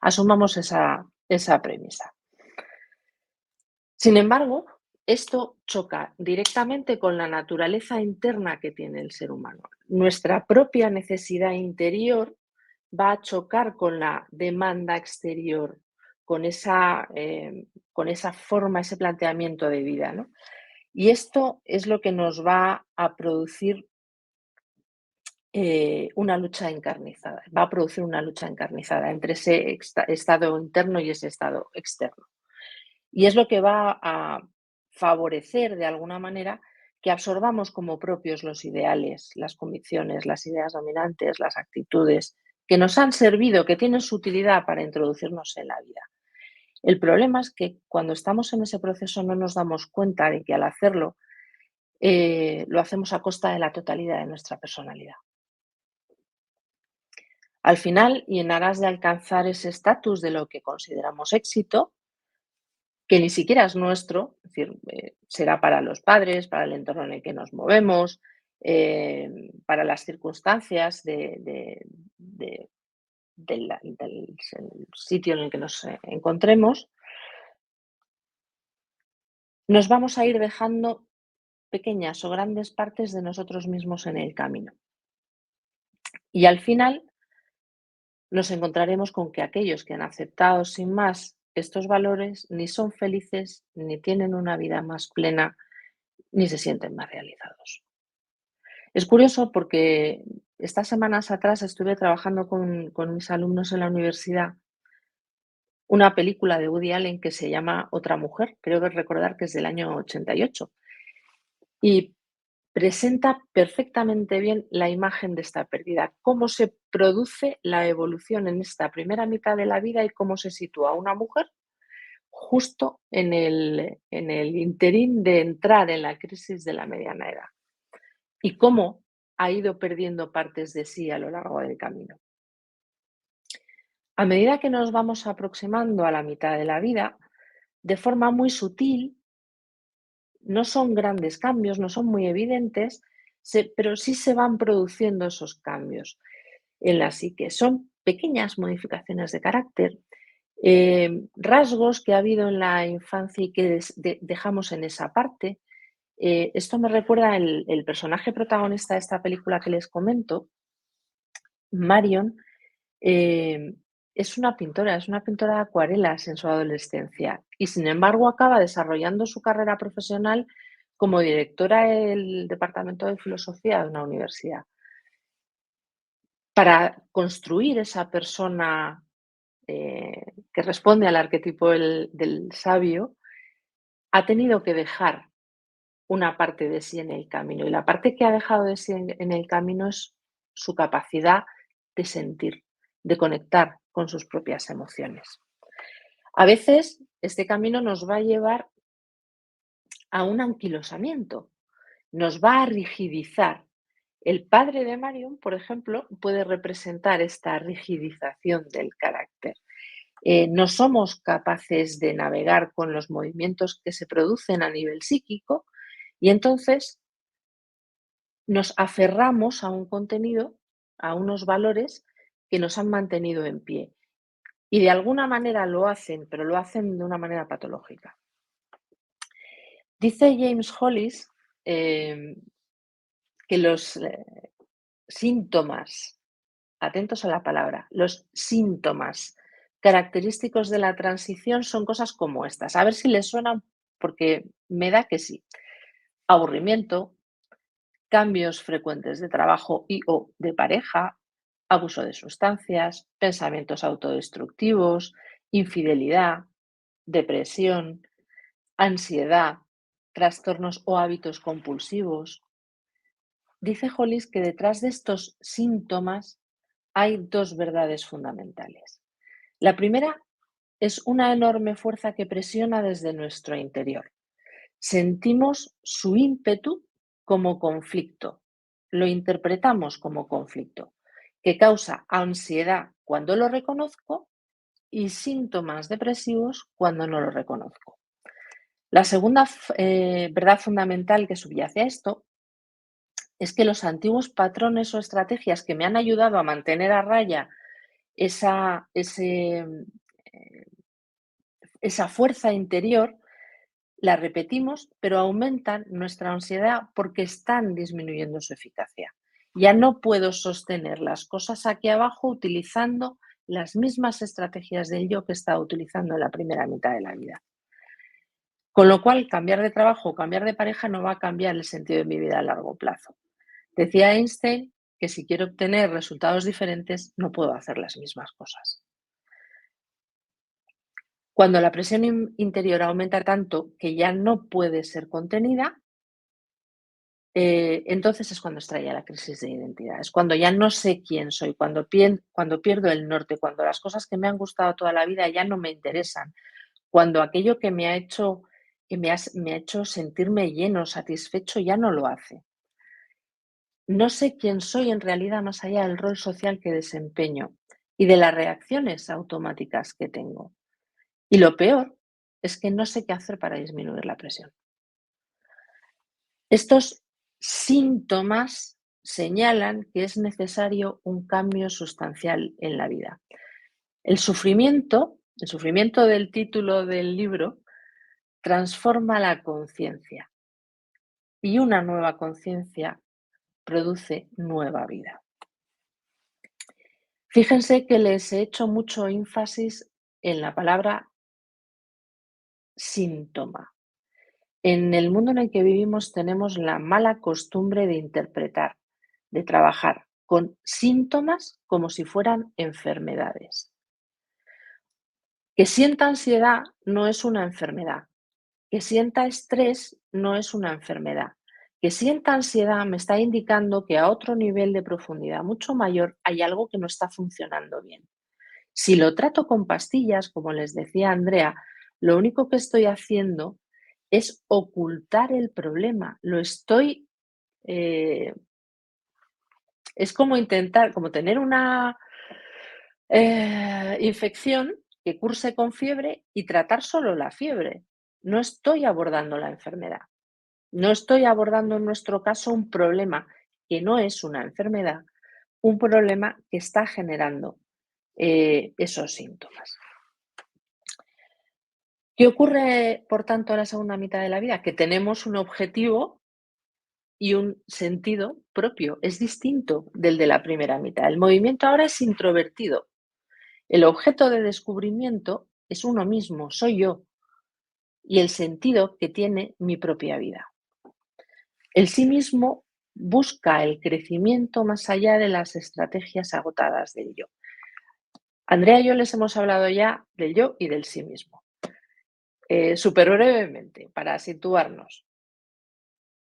asumamos esa premisa. Sin embargo, esto choca directamente con la naturaleza interna que tiene el ser humano. Nuestra propia necesidad interior va a chocar con la demanda exterior, con esa forma, ese planteamiento de vida, ¿no? Y esto es lo que nos va a producir una lucha encarnizada, va a producir una lucha encarnizada entre ese estado interno y ese estado externo. Y es lo que va a favorecer de alguna manera que absorbamos como propios los ideales, las convicciones, las ideas dominantes, las actitudes que nos han servido, que tienen su utilidad para introducirnos en la vida. El problema es que cuando estamos en ese proceso no nos damos cuenta de que al hacerlo lo hacemos a costa de la totalidad de nuestra personalidad. Al final, y en aras de alcanzar ese estatus de lo que consideramos éxito, que ni siquiera es nuestro, es decir, será para los padres, para el entorno en el que nos movemos, para las circunstancias del sitio en el que nos encontremos, nos vamos a ir dejando pequeñas o grandes partes de nosotros mismos en el camino. Y al final nos encontraremos con que aquellos que han aceptado sin más estos valores ni son felices, ni tienen una vida más plena, ni se sienten más realizados. Es curioso porque estas semanas atrás estuve trabajando con mis alumnos en la universidad una película de Woody Allen que se llama Otra mujer, creo que recordar que es del año 88, y presenta perfectamente bien la imagen de esta pérdida, cómo se produce la evolución en esta primera mitad de la vida y cómo se sitúa una mujer justo en el interín de entrar en la crisis de la mediana edad y cómo ha ido perdiendo partes de sí a lo largo del camino. A medida que nos vamos aproximando a la mitad de la vida, de forma muy sutil, no son grandes cambios, no son muy evidentes, pero sí se van produciendo esos cambios en la psique. Son pequeñas modificaciones de carácter, rasgos que ha habido en la infancia y que dejamos en esa parte. Esto me recuerda el personaje protagonista de esta película que les comento, Marion. Es una pintora de acuarelas en su adolescencia y, sin embargo, acaba desarrollando su carrera profesional como directora del departamento de filosofía de una universidad. Para construir esa persona que responde al arquetipo del sabio, ha tenido que dejar una parte de sí en el camino, y la parte que ha dejado de sí en el camino es su capacidad de sentir, de conectar con sus propias emociones. A veces este camino nos va a llevar a un anquilosamiento, nos va a rigidizar. El padre de Marion, por ejemplo, puede representar esta rigidización del carácter. No somos capaces de navegar con los movimientos que se producen a nivel psíquico y entonces nos aferramos a un contenido, a unos valores que nos han mantenido en pie. Y de alguna manera lo hacen, pero lo hacen de una manera patológica. Dice James Hollis que los síntomas, atentos a la palabra, los síntomas característicos de la transición son cosas como estas. A ver si les suenan, porque me da que sí. Aburrimiento, cambios frecuentes de trabajo y o de pareja, abuso de sustancias, pensamientos autodestructivos, infidelidad, depresión, ansiedad, trastornos o hábitos compulsivos. Dice Hollis que detrás de estos síntomas hay dos verdades fundamentales. La primera es una enorme fuerza que presiona desde nuestro interior. Sentimos su ímpetu como conflicto, lo interpretamos como conflicto, que causa ansiedad cuando lo reconozco y síntomas depresivos cuando no lo reconozco. La segunda verdad fundamental que subyace a esto es que los antiguos patrones o estrategias que me han ayudado a mantener a raya esa fuerza interior, la repetimos, pero aumentan nuestra ansiedad porque están disminuyendo su eficacia. Ya no puedo sostener las cosas aquí abajo utilizando las mismas estrategias del yo que estaba utilizando en la primera mitad de la vida. Con lo cual, cambiar de trabajo o cambiar de pareja no va a cambiar el sentido de mi vida a largo plazo. Decía Einstein que si quiero obtener resultados diferentes, no puedo hacer las mismas cosas. Cuando la presión interior aumenta tanto que ya no puede ser contenida, entonces es cuando estalla la crisis de identidad. Es cuando ya no sé quién soy, cuando pierdo el norte, cuando las cosas que me han gustado toda la vida ya no me interesan, cuando aquello que me ha hecho sentirme lleno, satisfecho, ya no lo hace. No sé quién soy en realidad más allá del rol social que desempeño y de las reacciones automáticas que tengo. Y lo peor es que no sé qué hacer para disminuir la presión. Estos síntomas señalan que es necesario un cambio sustancial en la vida. El sufrimiento del título del libro, transforma la conciencia y una nueva conciencia produce nueva vida. Fíjense que les he hecho mucho énfasis en la palabra síntoma. En el mundo en el que vivimos tenemos la mala costumbre de interpretar, de trabajar con síntomas como si fueran enfermedades. Que sienta ansiedad no es una enfermedad. Que sienta estrés no es una enfermedad. Que sienta ansiedad me está indicando que a otro nivel de profundidad mucho mayor hay algo que no está funcionando bien. Si lo trato con pastillas, como les decía Andrea, lo único que estoy haciendo es ocultar el problema. Es como tener una infección que curse con fiebre y tratar solo la fiebre. No estoy abordando la enfermedad. No estoy abordando en nuestro caso un problema que no es una enfermedad, un problema que está generando esos síntomas. ¿Qué ocurre, por tanto, en la segunda mitad de la vida? Que tenemos un objetivo y un sentido propio. Es distinto del de la primera mitad. El movimiento ahora es introvertido. El objeto de descubrimiento es uno mismo, soy yo, y el sentido que tiene mi propia vida. El sí mismo busca el crecimiento más allá de las estrategias agotadas del yo. Andrea y yo les hemos hablado ya del yo y del sí mismo. Súper brevemente, para situarnos.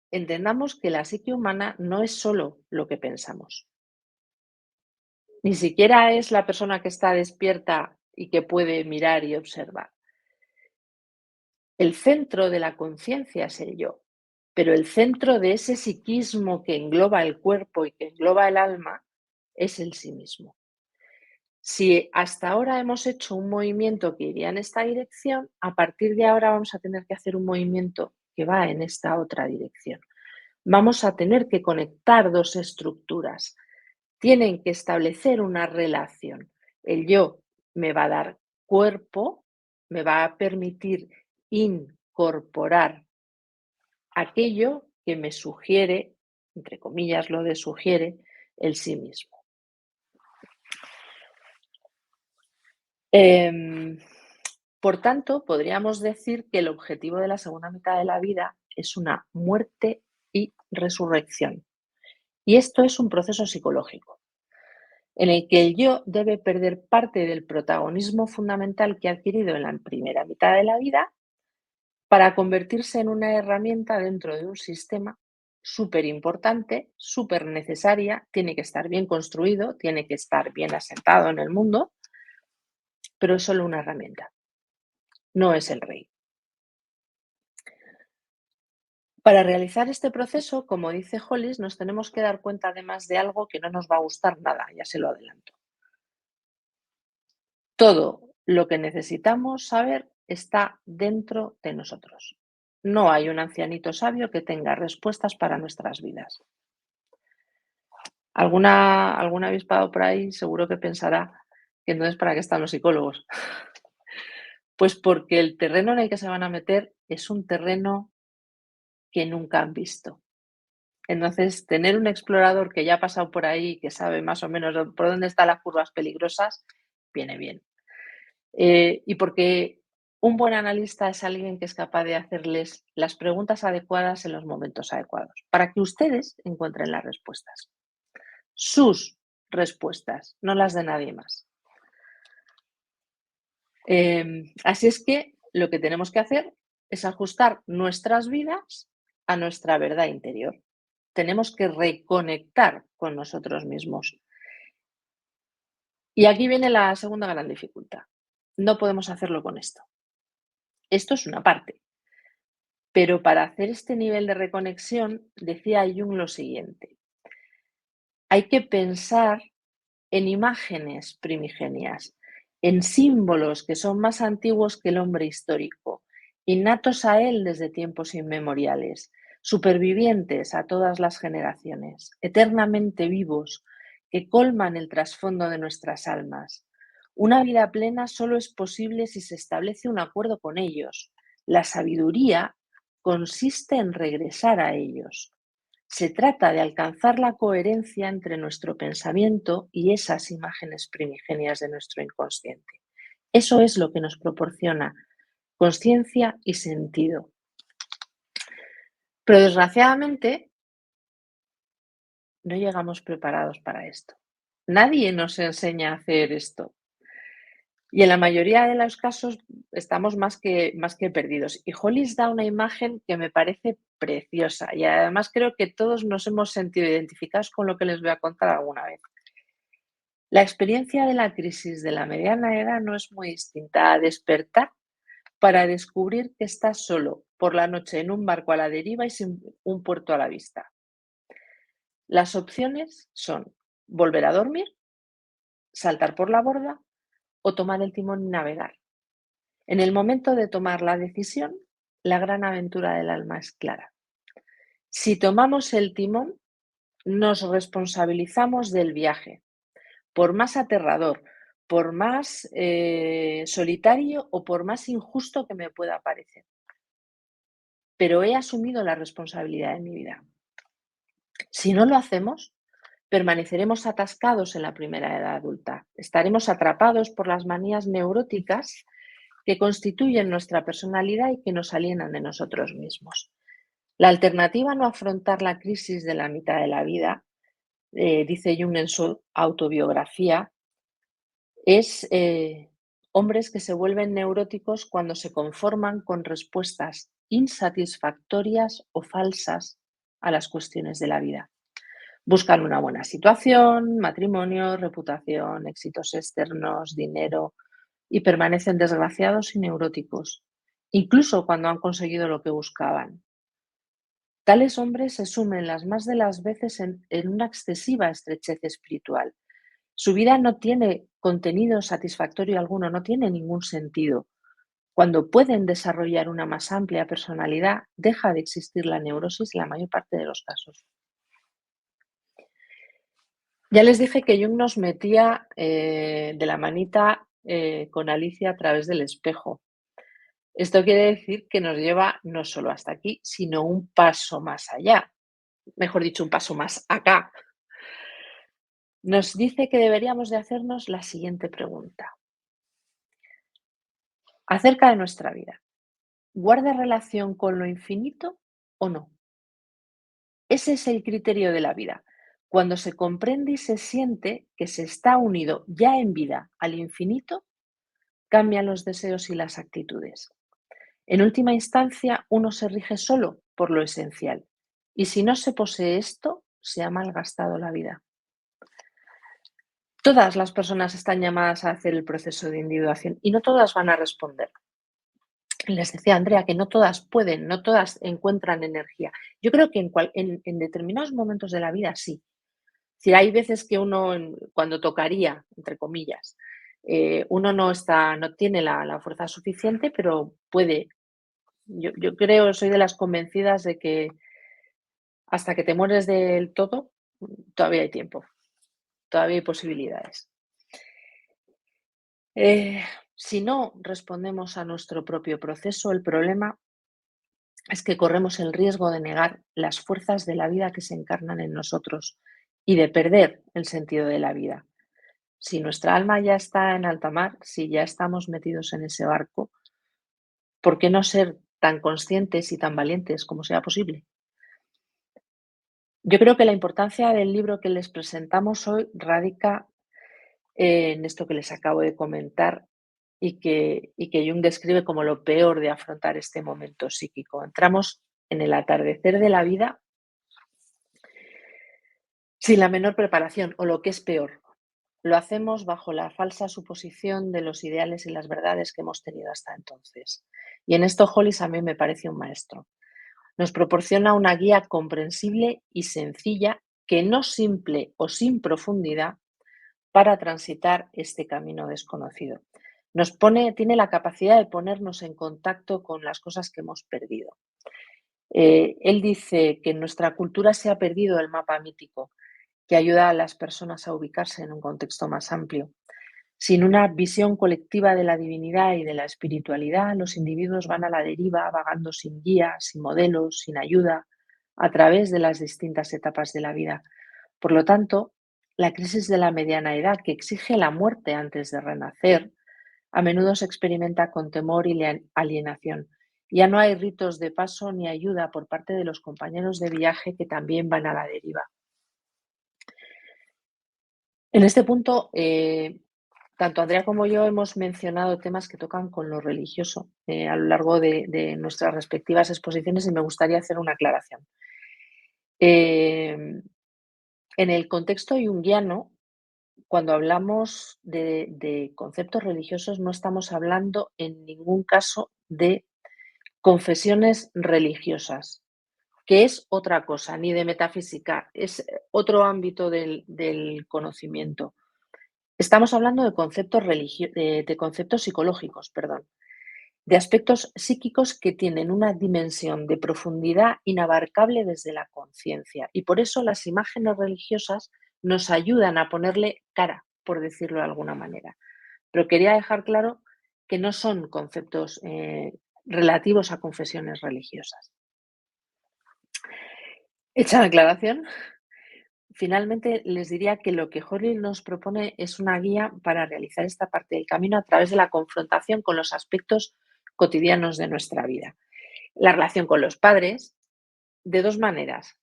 Entendamos que la psique humana no es solo lo que pensamos. Ni siquiera es la persona que está despierta y que puede mirar y observar. El centro de la conciencia es el yo, pero el centro de ese psiquismo que engloba el cuerpo y que engloba el alma es el sí mismo. Si hasta ahora hemos hecho un movimiento que iría en esta dirección, a partir de ahora vamos a tener que hacer un movimiento que va en esta otra dirección. Vamos a tener que conectar dos estructuras. Tienen que establecer una relación. El yo me va a dar cuerpo, me va a permitir incorporar aquello que me sugiere, entre comillas lo de sugiere, el sí mismo. Por tanto, podríamos decir que el objetivo de la segunda mitad de la vida es una muerte y resurrección. Y esto es un proceso psicológico, en el que el yo debe perder parte del protagonismo fundamental que ha adquirido en la primera mitad de la vida para convertirse en una herramienta dentro de un sistema súper importante, súper necesaria, tiene que estar bien construido, tiene que estar bien asentado en el mundo, pero es solo una herramienta, no es el rey. Para realizar este proceso, como dice Hollis, nos tenemos que dar cuenta además de algo que no nos va a gustar nada, ya se lo adelanto. Todo lo que necesitamos saber está dentro de nosotros. No hay un ancianito sabio que tenga respuestas para nuestras vidas. Alguna avispado por ahí seguro que pensará que entonces ¿para qué están los psicólogos? Pues porque el terreno en el que se van a meter es un terreno que nunca han visto. Entonces, tener un explorador que ya ha pasado por ahí, que sabe más o menos por dónde están las curvas peligrosas, viene bien. Y porque un buen analista es alguien que es capaz de hacerles las preguntas adecuadas en los momentos adecuados, para que ustedes encuentren las respuestas. Sus respuestas, no las de nadie más. Así es que lo que tenemos que hacer es ajustar nuestras vidas a nuestra verdad interior. Tenemos que reconectar con nosotros mismos. Y aquí viene la segunda gran dificultad. No podemos hacerlo con esto. Esto es una parte. Pero para hacer este nivel de reconexión, decía Jung lo siguiente. Hay que pensar en imágenes primigenias, en símbolos que son más antiguos que el hombre histórico, innatos a él desde tiempos inmemoriales, supervivientes a todas las generaciones, eternamente vivos, que colman el trasfondo de nuestras almas. Una vida plena solo es posible si se establece un acuerdo con ellos. La sabiduría consiste en regresar a ellos. Se trata de alcanzar la coherencia entre nuestro pensamiento y esas imágenes primigenias de nuestro inconsciente. Eso es lo que nos proporciona conciencia y sentido. Pero desgraciadamente no llegamos preparados para esto. Nadie nos enseña a hacer esto. Y en la mayoría de los casos estamos más que perdidos. Y Hollis da una imagen que me parece preciosa y además creo que todos nos hemos sentido identificados con lo que les voy a contar alguna vez. La experiencia de la crisis de la mediana edad no es muy distinta a despertar para descubrir que estás solo por la noche en un barco a la deriva y sin un puerto a la vista. Las opciones son volver a dormir, saltar por la borda o tomar el timón y navegar. En el momento de tomar la decisión, la gran aventura del alma es clara. Si tomamos el timón, nos responsabilizamos del viaje, por más aterrador, por más solitario o por más injusto que me pueda parecer. Pero he asumido la responsabilidad de mi vida. Si no lo hacemos, permaneceremos atascados en la primera edad adulta. Estaremos atrapados por las manías neuróticas que constituyen nuestra personalidad y que nos alienan de nosotros mismos. La alternativa a no afrontar la crisis de la mitad de la vida, dice Jung en su autobiografía, es hombres que se vuelven neuróticos cuando se conforman con respuestas insatisfactorias o falsas a las cuestiones de la vida. Buscan una buena situación, matrimonio, reputación, éxitos externos, dinero y permanecen desgraciados y neuróticos, incluso cuando han conseguido lo que buscaban. Tales hombres se sumen las más de las veces en una excesiva estrechez espiritual. Su vida no tiene contenido satisfactorio alguno, no tiene ningún sentido. Cuando pueden desarrollar una más amplia personalidad, deja de existir la neurosis en la mayor parte de los casos. Ya les dije que Jung nos metía de la manita con Alicia a través del espejo. Esto quiere decir que nos lleva no solo hasta aquí, sino un paso más allá. Mejor dicho, un paso más acá. Nos dice que deberíamos de hacernos la siguiente pregunta. Acerca de nuestra vida, ¿guarda relación con lo infinito o no? Ese es el criterio de la vida. Cuando se comprende y se siente que se está unido ya en vida al infinito, cambian los deseos y las actitudes. En última instancia, uno se rige solo por lo esencial. Y si no se posee esto, se ha malgastado la vida. Todas las personas están llamadas a hacer el proceso de individuación y no todas van a responder. Les decía Andrea que no todas pueden, no todas encuentran energía. Yo creo que en determinados momentos de la vida sí. Es decir, hay veces que uno, cuando tocaría, entre comillas, uno no tiene la fuerza suficiente, pero puede. Yo creo, soy de las convencidas de que hasta que te mueres del todo, todavía hay tiempo, todavía hay posibilidades. Si no respondemos a nuestro propio proceso, el problema es que corremos el riesgo de negar las fuerzas de la vida que se encarnan en nosotros y de perder el sentido de la vida. Si nuestra alma ya está en alta mar, si ya estamos metidos en ese barco, ¿por qué no ser tan conscientes y tan valientes como sea posible? Yo creo que la importancia del libro que les presentamos hoy radica en esto que les acabo de comentar y que Jung describe como lo peor de afrontar este momento psíquico. Entramos en el atardecer de la vida sin la menor preparación, o lo que es peor, lo hacemos bajo la falsa suposición de los ideales y las verdades que hemos tenido hasta entonces. Y en esto Hollis a mí me parece un maestro. Nos proporciona una guía comprensible y sencilla, que no simple o sin profundidad, para transitar este camino desconocido. Tiene la capacidad de ponernos en contacto con las cosas que hemos perdido. Él dice que en nuestra cultura se ha perdido el mapa mítico, que ayuda a las personas a ubicarse en un contexto más amplio. Sin una visión colectiva de la divinidad y de la espiritualidad, los individuos van a la deriva, vagando sin guía, sin modelos, sin ayuda, a través de las distintas etapas de la vida. Por lo tanto, la crisis de la mediana edad, que exige la muerte antes de renacer, a menudo se experimenta con temor y alienación. Ya no hay ritos de paso ni ayuda por parte de los compañeros de viaje, que también van a la deriva. En este punto, tanto Andrea como yo hemos mencionado temas que tocan con lo religioso a lo largo de nuestras respectivas exposiciones, y me gustaría hacer una aclaración. En el contexto junguiano, cuando hablamos de conceptos religiosos, no estamos hablando en ningún caso de confesiones religiosas, que es otra cosa, ni de metafísica, es otro ámbito del conocimiento. Estamos hablando de conceptos psicológicos, perdón. de aspectos psíquicos que tienen una dimensión de profundidad inabarcable desde la conciencia. Y por eso las imágenes religiosas nos ayudan a ponerle cara, por decirlo de alguna manera. Pero quería dejar claro que no son conceptos relativos a confesiones religiosas. Hecha la aclaración, finalmente les diría que lo que Hollis nos propone es una guía para realizar esta parte del camino a través de la confrontación con los aspectos cotidianos de nuestra vida. La relación con los padres, de dos maneras.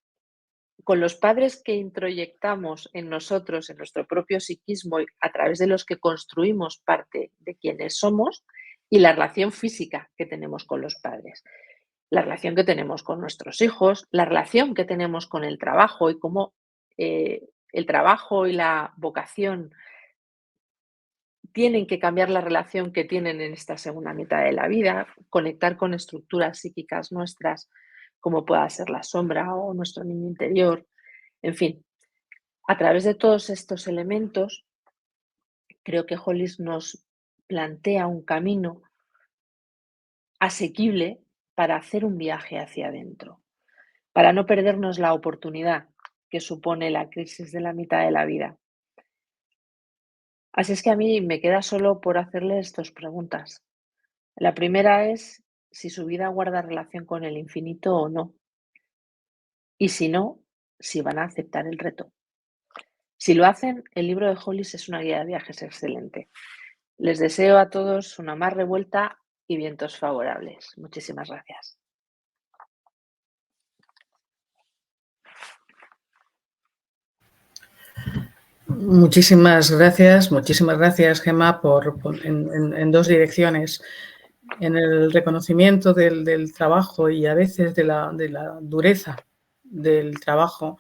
Con los padres que introyectamos en nosotros, en nuestro propio psiquismo, a través de los que construimos parte de quienes somos, y la relación física que tenemos con los padres. La relación que tenemos con nuestros hijos, la relación que tenemos con el trabajo y cómo el trabajo y la vocación tienen que cambiar la relación que tienen en esta segunda mitad de la vida, conectar con estructuras psíquicas nuestras, como pueda ser la sombra o nuestro niño interior. En fin, a través de todos estos elementos, creo que Hollis nos plantea un camino asequible para hacer un viaje hacia adentro, para no perdernos la oportunidad que supone la crisis de la mitad de la vida. Así es que a mí me queda solo por hacerles dos preguntas. La primera es si su vida guarda relación con el infinito o no. Y si no, si van a aceptar el reto. Si lo hacen, el libro de Hollis es una guía de viajes excelente. Les deseo a todos una mar revuelta y vientos favorables. Muchísimas gracias. Muchísimas gracias, Gemma, en dos direcciones. En el reconocimiento del trabajo y a veces de la dureza del trabajo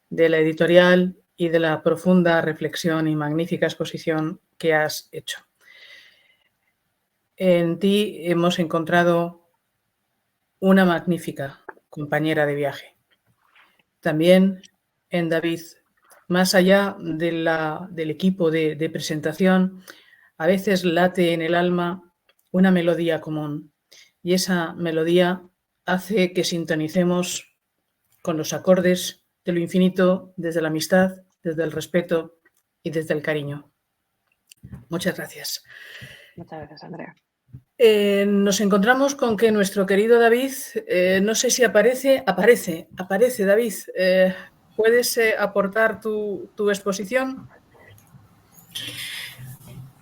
de la editorial y de la profunda reflexión y magnífica exposición que has hecho. En ti hemos encontrado una magnífica compañera de viaje. También en David, más allá del equipo de presentación, a veces late en el alma una melodía común y esa melodía hace que sintonicemos con los acordes de lo infinito desde la amistad, desde el respeto y desde el cariño. Muchas gracias. Muchas gracias, Andrea. Nos encontramos con que nuestro querido David, no sé si aparece David. ¿Puedes aportar tu exposición?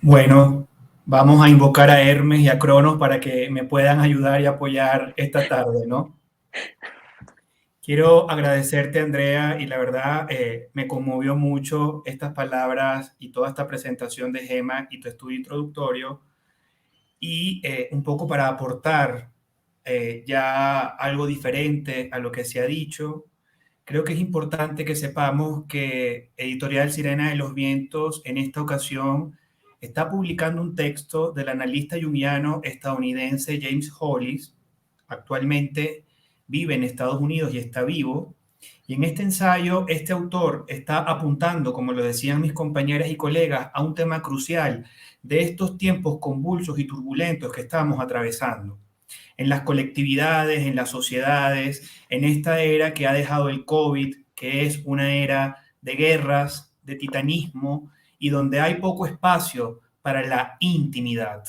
Bueno, vamos a invocar a Hermes y a Cronos para que me puedan ayudar y apoyar esta tarde, ¿no? Quiero agradecerte, Andrea, y la verdad me conmovió mucho estas palabras y toda esta presentación de Gemma y tu estudio introductorio, y un poco para aportar ya algo diferente a lo que se ha dicho. Creo que es importante que sepamos que Editorial Sirena de los Vientos en esta ocasión está publicando un texto del analista junguiano estadounidense James Hollis. Actualmente vive en Estados Unidos y está vivo. Y en este ensayo, este autor está apuntando, como lo decían mis compañeras y colegas, a un tema crucial de estos tiempos convulsos y turbulentos que estamos atravesando en las colectividades, en las sociedades, en esta era que ha dejado el COVID, que es una era de guerras, de titanismo, y donde hay poco espacio para la intimidad.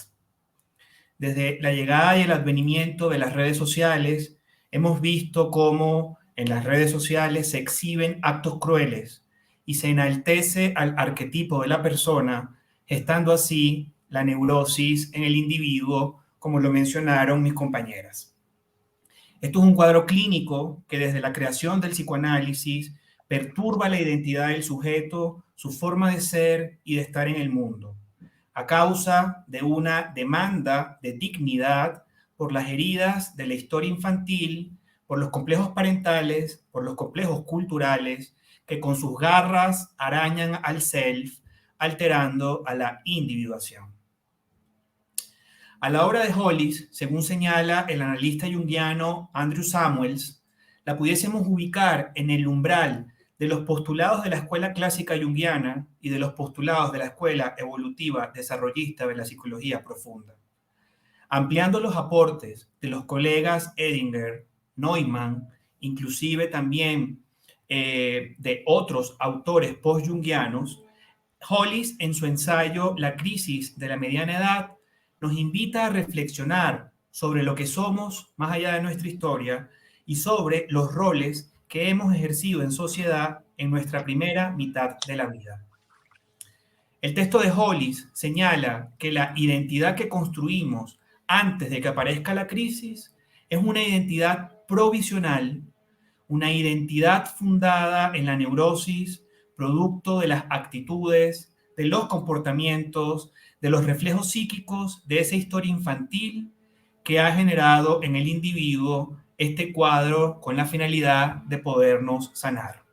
Desde la llegada y el advenimiento de las redes sociales, hemos visto cómo en las redes sociales se exhiben actos crueles y se enaltece al arquetipo de la persona, gestando así la neurosis en el individuo, como lo mencionaron mis compañeras. Esto es un cuadro clínico que desde la creación del psicoanálisis perturba la identidad del sujeto, su forma de ser y de estar en el mundo, a causa de una demanda de dignidad por las heridas de la historia infantil, por los complejos parentales, por los complejos culturales, que con sus garras arañan al self, alterando a la individuación. A la obra de Hollis, según señala el analista junguiano Andrew Samuels, la pudiésemos ubicar en el umbral de los postulados de la escuela clásica junguiana y de los postulados de la escuela evolutiva desarrollista de la psicología profunda. ampliando los aportes de los colegas Edinger, Neumann, inclusive también de otros autores post-jungianos, Hollis, en su ensayo La crisis de la mediana edad, nos invita a reflexionar sobre lo que somos más allá de nuestra historia y sobre los roles que hemos ejercido en sociedad en nuestra primera mitad de la vida. El texto de Hollis señala que la identidad que construimos antes de que aparezca la crisis es una identidad provisional, una identidad fundada en la neurosis, producto de las actitudes, de los comportamientos, de los reflejos psíquicos de esa historia infantil que ha generado en el individuo este cuadro con la finalidad de podernos sanar.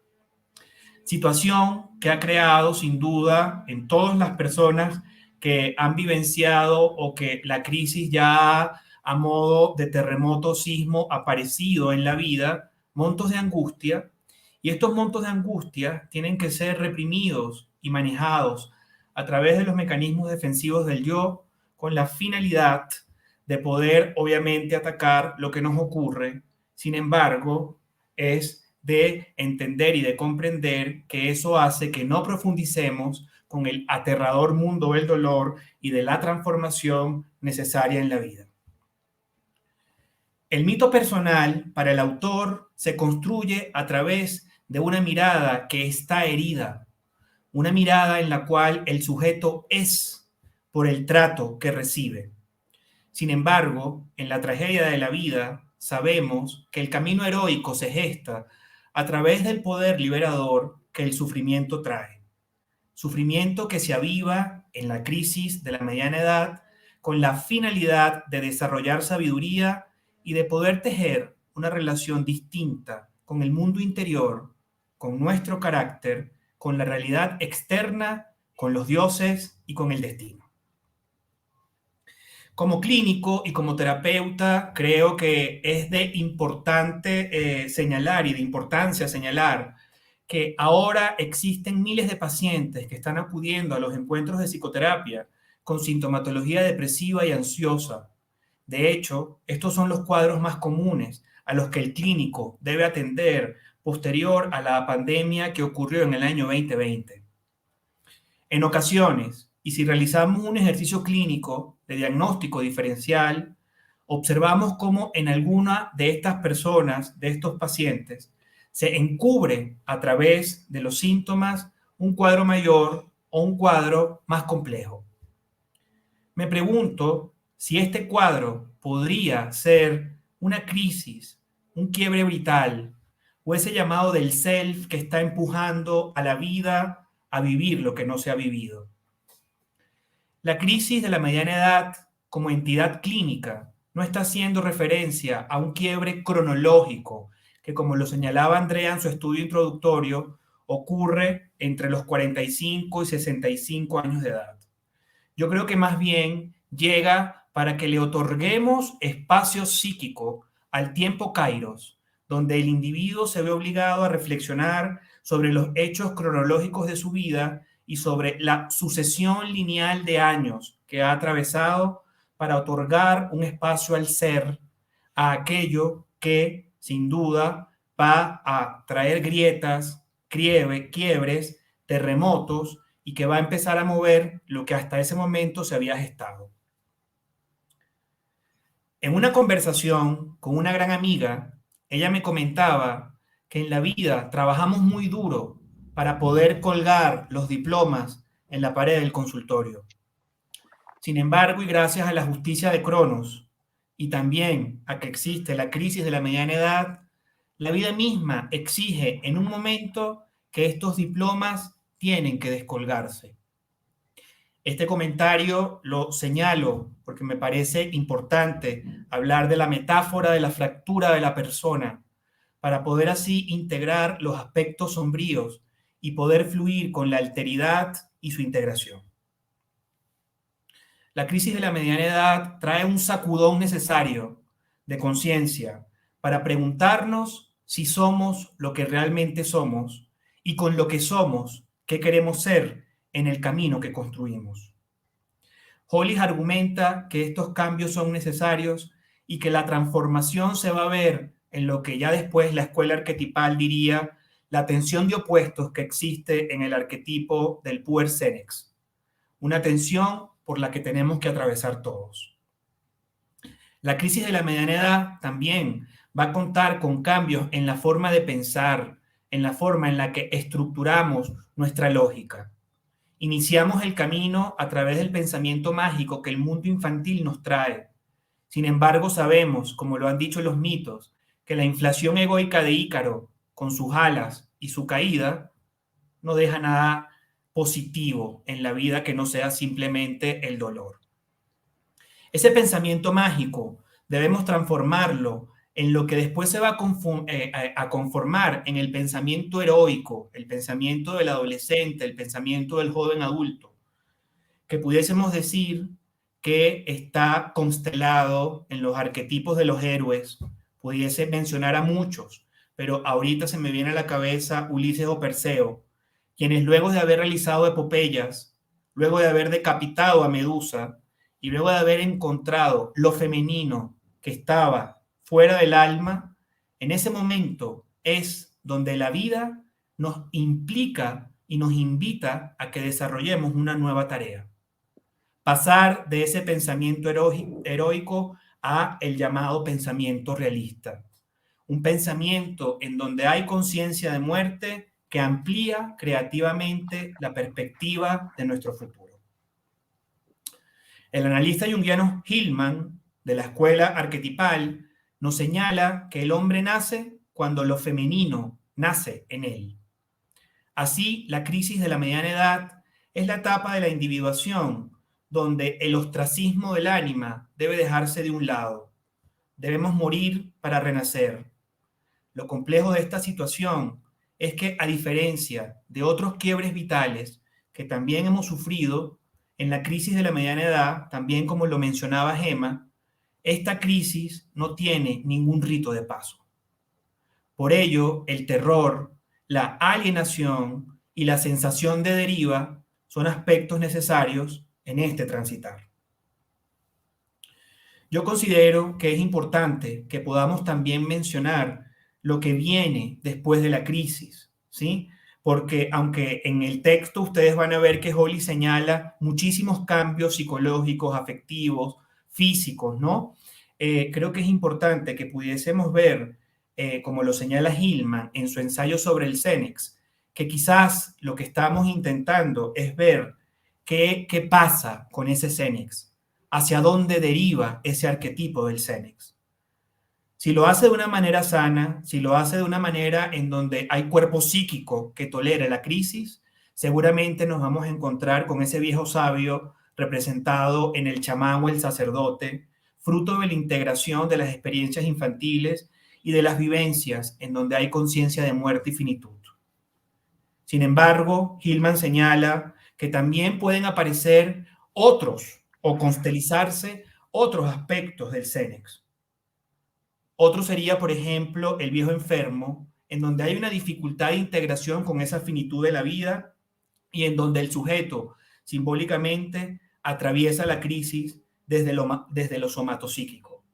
Situación que ha creado sin duda en todas las personas que han vivenciado o que la crisis ya a modo de terremoto, sismo aparecido en la vida, montos de angustia, y estos montos de angustia tienen que ser reprimidos y manejados a través de los mecanismos defensivos del yo con la finalidad de poder obviamente atacar lo que nos ocurre. Sin embargo, es de entender y de comprender que eso hace que no profundicemos con el aterrador mundo del dolor y de la transformación necesaria en la vida. El mito personal para el autor se construye a través de una mirada que está herida, una mirada en la cual el sujeto es por el trato que recibe. Sin embargo, en la tragedia de la vida sabemos que el camino heroico se gesta a través del poder liberador que el sufrimiento trae. Sufrimiento que se aviva en la crisis de la mediana edad con la finalidad de desarrollar sabiduría y de poder tejer una relación distinta con el mundo interior, con nuestro carácter, con la realidad externa, con los dioses y con el destino. Como clínico y como terapeuta, creo que es de importante señalar y de importancia señalar que ahora existen miles de pacientes que están acudiendo a los encuentros de psicoterapia con sintomatología depresiva y ansiosa. De hecho, estos son los cuadros más comunes a los que el clínico debe atender posterior a la pandemia que ocurrió en el año 2020. En ocasiones, y si realizamos un ejercicio clínico de diagnóstico diferencial, observamos cómo en alguna de estas personas, de estos pacientes, se encubre a través de los síntomas un cuadro mayor o un cuadro más complejo. Me pregunto si este cuadro podría ser una crisis, un quiebre vital, o ese llamado del self que está empujando a la vida a vivir lo que no se ha vivido. La crisis de la mediana edad como entidad clínica no está haciendo referencia a un quiebre cronológico que, como lo señalaba Andrea en su estudio introductorio, ocurre entre los 45 y 65 años de edad. Yo creo que más bien llega para que le otorguemos espacio psíquico al tiempo kairos, donde el individuo se ve obligado a reflexionar sobre los hechos cronológicos de su vida y sobre la sucesión lineal de años que ha atravesado para otorgar un espacio al ser, a aquello que, sin duda, va a traer grietas, quiebres, terremotos y que va a empezar a mover lo que hasta ese momento se había gestado. En una conversación con una gran amiga, ella me comentaba que en la vida trabajamos muy duro para poder colgar los diplomas en la pared del consultorio. Sin embargo, y gracias a la justicia de Cronos y también a que existe la crisis de la mediana edad, la vida misma exige en un momento que estos diplomas tienen que descolgarse. Este comentario lo señalo porque me parece importante hablar de la metáfora de la fractura de la persona para poder así integrar los aspectos sombríos y poder fluir con la alteridad y su integración. La crisis de la mediana edad trae un sacudón necesario de conciencia para preguntarnos si somos lo que realmente somos y con lo que somos, qué queremos ser en el camino que construimos. Hollis argumenta que estos cambios son necesarios y que la transformación se va a ver en lo que ya después la escuela arquetipal diría la tensión de opuestos que existe en el arquetipo del puer senex, una tensión por la que tenemos que atravesar todos. La crisis de la mediana edad también va a contar con cambios en la forma de pensar, en la forma en la que estructuramos nuestra lógica. Iniciamos el camino a través del pensamiento mágico que el mundo infantil nos trae. Sin embargo, sabemos, como lo han dicho los mitos, que la inflación egoica de Ícaro, con sus alas y su caída, no deja nada positivo en la vida que no sea simplemente el dolor. Ese pensamiento mágico debemos transformarlo en lo que después se va a conformar en el pensamiento heroico, el pensamiento del adolescente, el pensamiento del joven adulto, que pudiésemos decir que está constelado en los arquetipos de los héroes. Pudiese mencionar a muchos, pero ahorita se me viene a la cabeza Ulises o Perseo, quienes luego de haber realizado epopeyas, luego de haber decapitado a Medusa y luego de haber encontrado lo femenino que estaba fuera del alma, en ese momento es donde la vida nos implica y nos invita a que desarrollemos una nueva tarea. Pasar de ese pensamiento heroico a el llamado pensamiento realista. Un pensamiento en donde hay conciencia de muerte que amplía creativamente la perspectiva de nuestro futuro. El analista junguiano Hillman, de la escuela arquetipal, nos señala que el hombre nace cuando lo femenino nace en él. Así, la crisis de la mediana edad es la etapa de la individuación, donde el ostracismo del ánima debe dejarse de un lado. Debemos morir para renacer. Lo complejo de esta situación es que, a diferencia de otros quiebres vitales que también hemos sufrido, en la crisis de la mediana edad, también como lo mencionaba Gemma, esta crisis no tiene ningún rito de paso. Por ello, el terror, la alienación y la sensación de deriva son aspectos necesarios en este transitar. Yo considero que es importante que podamos también mencionar lo que viene después de la crisis, ¿sí? Porque aunque en el texto ustedes van a ver que Hollis señala muchísimos cambios psicológicos, afectivos, físicos, ¿no? Creo que es importante que pudiésemos ver, como lo señala Hillman en su ensayo sobre el Senex, que quizás lo que estamos intentando es ver qué pasa con ese Senex, hacia dónde deriva ese arquetipo del Senex. Si lo hace de una manera sana, si lo hace de una manera en donde hay cuerpo psíquico que tolere la crisis, seguramente nos vamos a encontrar con ese viejo sabio representado en el chamán o el sacerdote, fruto de la integración de las experiencias infantiles y de las vivencias en donde hay conciencia de muerte y finitud. Sin embargo, Hillman señala que también pueden aparecer otros o constelizarse otros aspectos del Senex. Otro sería, por ejemplo, el viejo enfermo, en donde hay una dificultad de integración con esa finitud de la vida y en donde el sujeto simbólicamente atraviesa la crisis desde lo somatopsíquico.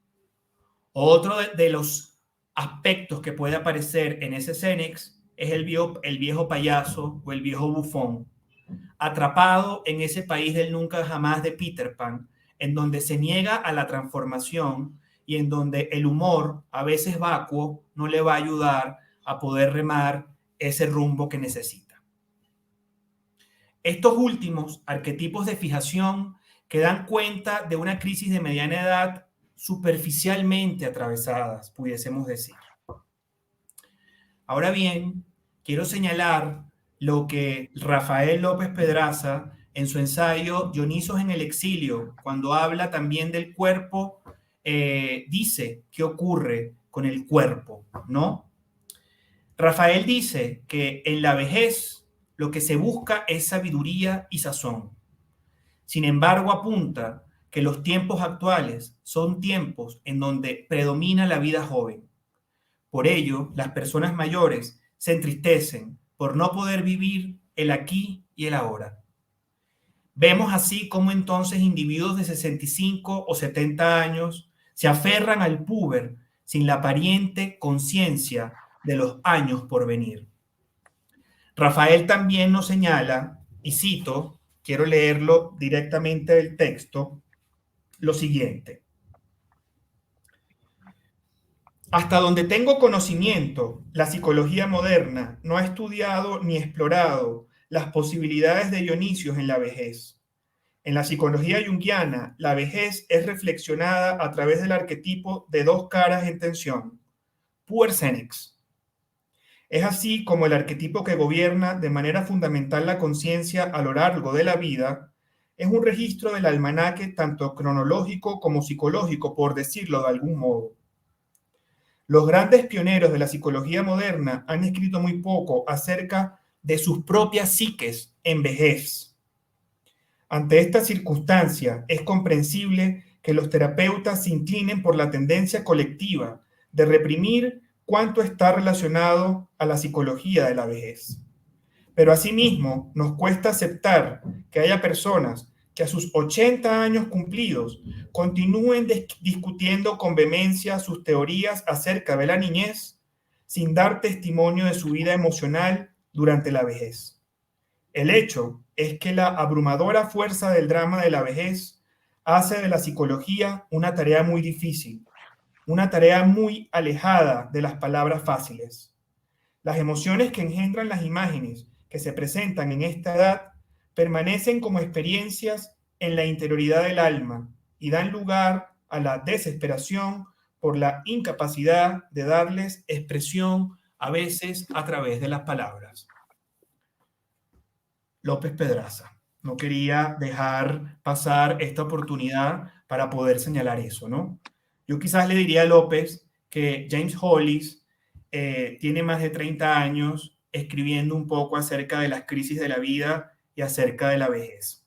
Otro de los aspectos que puede aparecer en ese Senex es el viejo payaso o el viejo bufón, atrapado en ese país del nunca jamás de Peter Pan, en donde se niega a la transformación y en donde el humor, a veces vacuo, no le va a ayudar a poder remar ese rumbo que necesita. Estos últimos arquetipos de fijación que dan cuenta de una crisis de mediana edad superficialmente atravesadas, pudiésemos decir. Ahora bien, quiero señalar lo que Rafael López Pedraza, en su ensayo Dionisos en el exilio, cuando habla también del cuerpo, dice qué ocurre con el cuerpo, ¿no? Rafael dice que en la vejez lo que se busca es sabiduría y sazón. Sin embargo, apunta que los tiempos actuales son tiempos en donde predomina la vida joven. Por ello, las personas mayores se entristecen por no poder vivir el aquí y el ahora. Vemos así cómo entonces individuos de 65 o 70 años se aferran al púber sin la aparente conciencia de los años por venir. Rafael también nos señala, y cito, quiero leerlo directamente del texto, lo siguiente. Hasta donde tengo conocimiento, la psicología moderna no ha estudiado ni explorado las posibilidades de Dionisio en la vejez. En la psicología junguiana, la vejez es reflexionada a través del arquetipo de dos caras en tensión, puer senex. Es así como el arquetipo que gobierna de manera fundamental la conciencia a lo largo de la vida es un registro del almanaque tanto cronológico como psicológico, por decirlo de algún modo. Los grandes pioneros de la psicología moderna han escrito muy poco acerca de sus propias psiques en vejez. Ante esta circunstancia, es comprensible que los terapeutas se inclinen por la tendencia colectiva de reprimir cuanto está relacionado a la psicología de la vejez. Pero asimismo, nos cuesta aceptar que haya personas que a sus 80 años cumplidos continúen discutiendo con vehemencia sus teorías acerca de la niñez sin dar testimonio de su vida emocional durante la vejez. El hecho es que la abrumadora fuerza del drama de la vejez hace de la psicología una tarea muy difícil, una tarea muy alejada de las palabras fáciles. Las emociones que engendran las imágenes que se presentan en esta edad permanecen como experiencias en la interioridad del alma y dan lugar a la desesperación por la incapacidad de darles expresión a veces a través de las palabras. López Pedraza. No quería dejar pasar esta oportunidad para poder señalar eso, ¿no? Yo quizás le diría a López que James Hollis tiene más de 30 años escribiendo un poco acerca de las crisis de la vida y acerca de la vejez.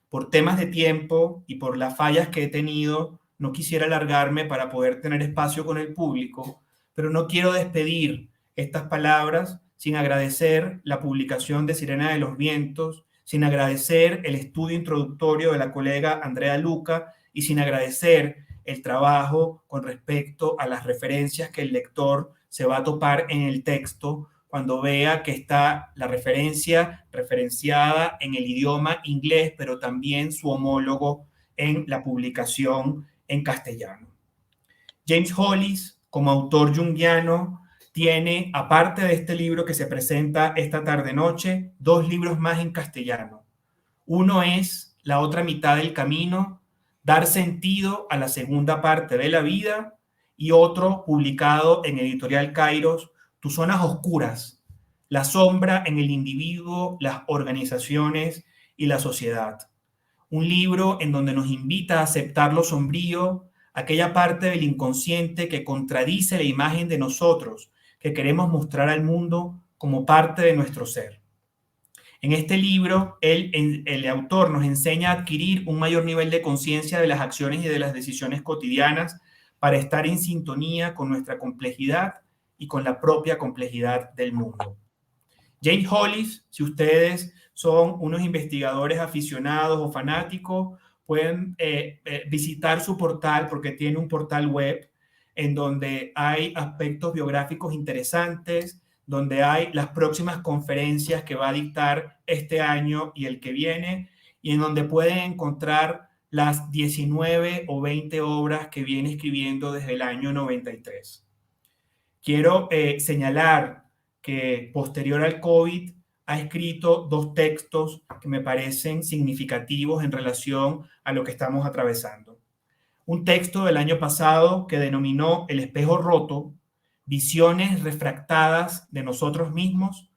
Por temas de tiempo y por las fallas que he tenido, no quisiera alargarme para poder tener espacio con el público, pero no quiero despedir estas palabras sin agradecer la publicación de Sirena de los Vientos, sin agradecer el estudio introductorio de la colega Andrea Luca y sin agradecer el trabajo con respecto a las referencias que el lector se va a topar en el texto cuando vea que está la referencia referenciada en el idioma inglés, pero también su homólogo en la publicación en castellano. James Hollis, como autor junguiano, tiene, aparte de este libro que se presenta esta tarde-noche, 2 libros más en castellano. Uno es La otra mitad del camino, dar sentido a la segunda parte de la vida, y otro publicado en Editorial Kairos, Tus zonas oscuras, la sombra en el individuo, las organizaciones y la sociedad. Un libro en donde nos invita a aceptar lo sombrío, aquella parte del inconsciente que contradice la imagen de nosotros, que queremos mostrar al mundo como parte de nuestro ser. En este libro, el autor nos enseña a adquirir un mayor nivel de conciencia de las acciones y de las decisiones cotidianas para estar en sintonía con nuestra complejidad y con la propia complejidad del mundo. James Hollis, si ustedes son unos investigadores aficionados o fanáticos, pueden visitar su portal porque tiene un portal web en donde hay aspectos biográficos interesantes, donde hay las próximas conferencias que va a dictar este año y el que viene, y en donde pueden encontrar las 19 o 20 obras que viene escribiendo desde el año 93. Quiero señalar que posterior al COVID ha escrito 2 textos que me parecen significativos en relación a lo que estamos atravesando. Un texto del año pasado que denominó El espejo roto, visiones refractadas de nosotros mismos,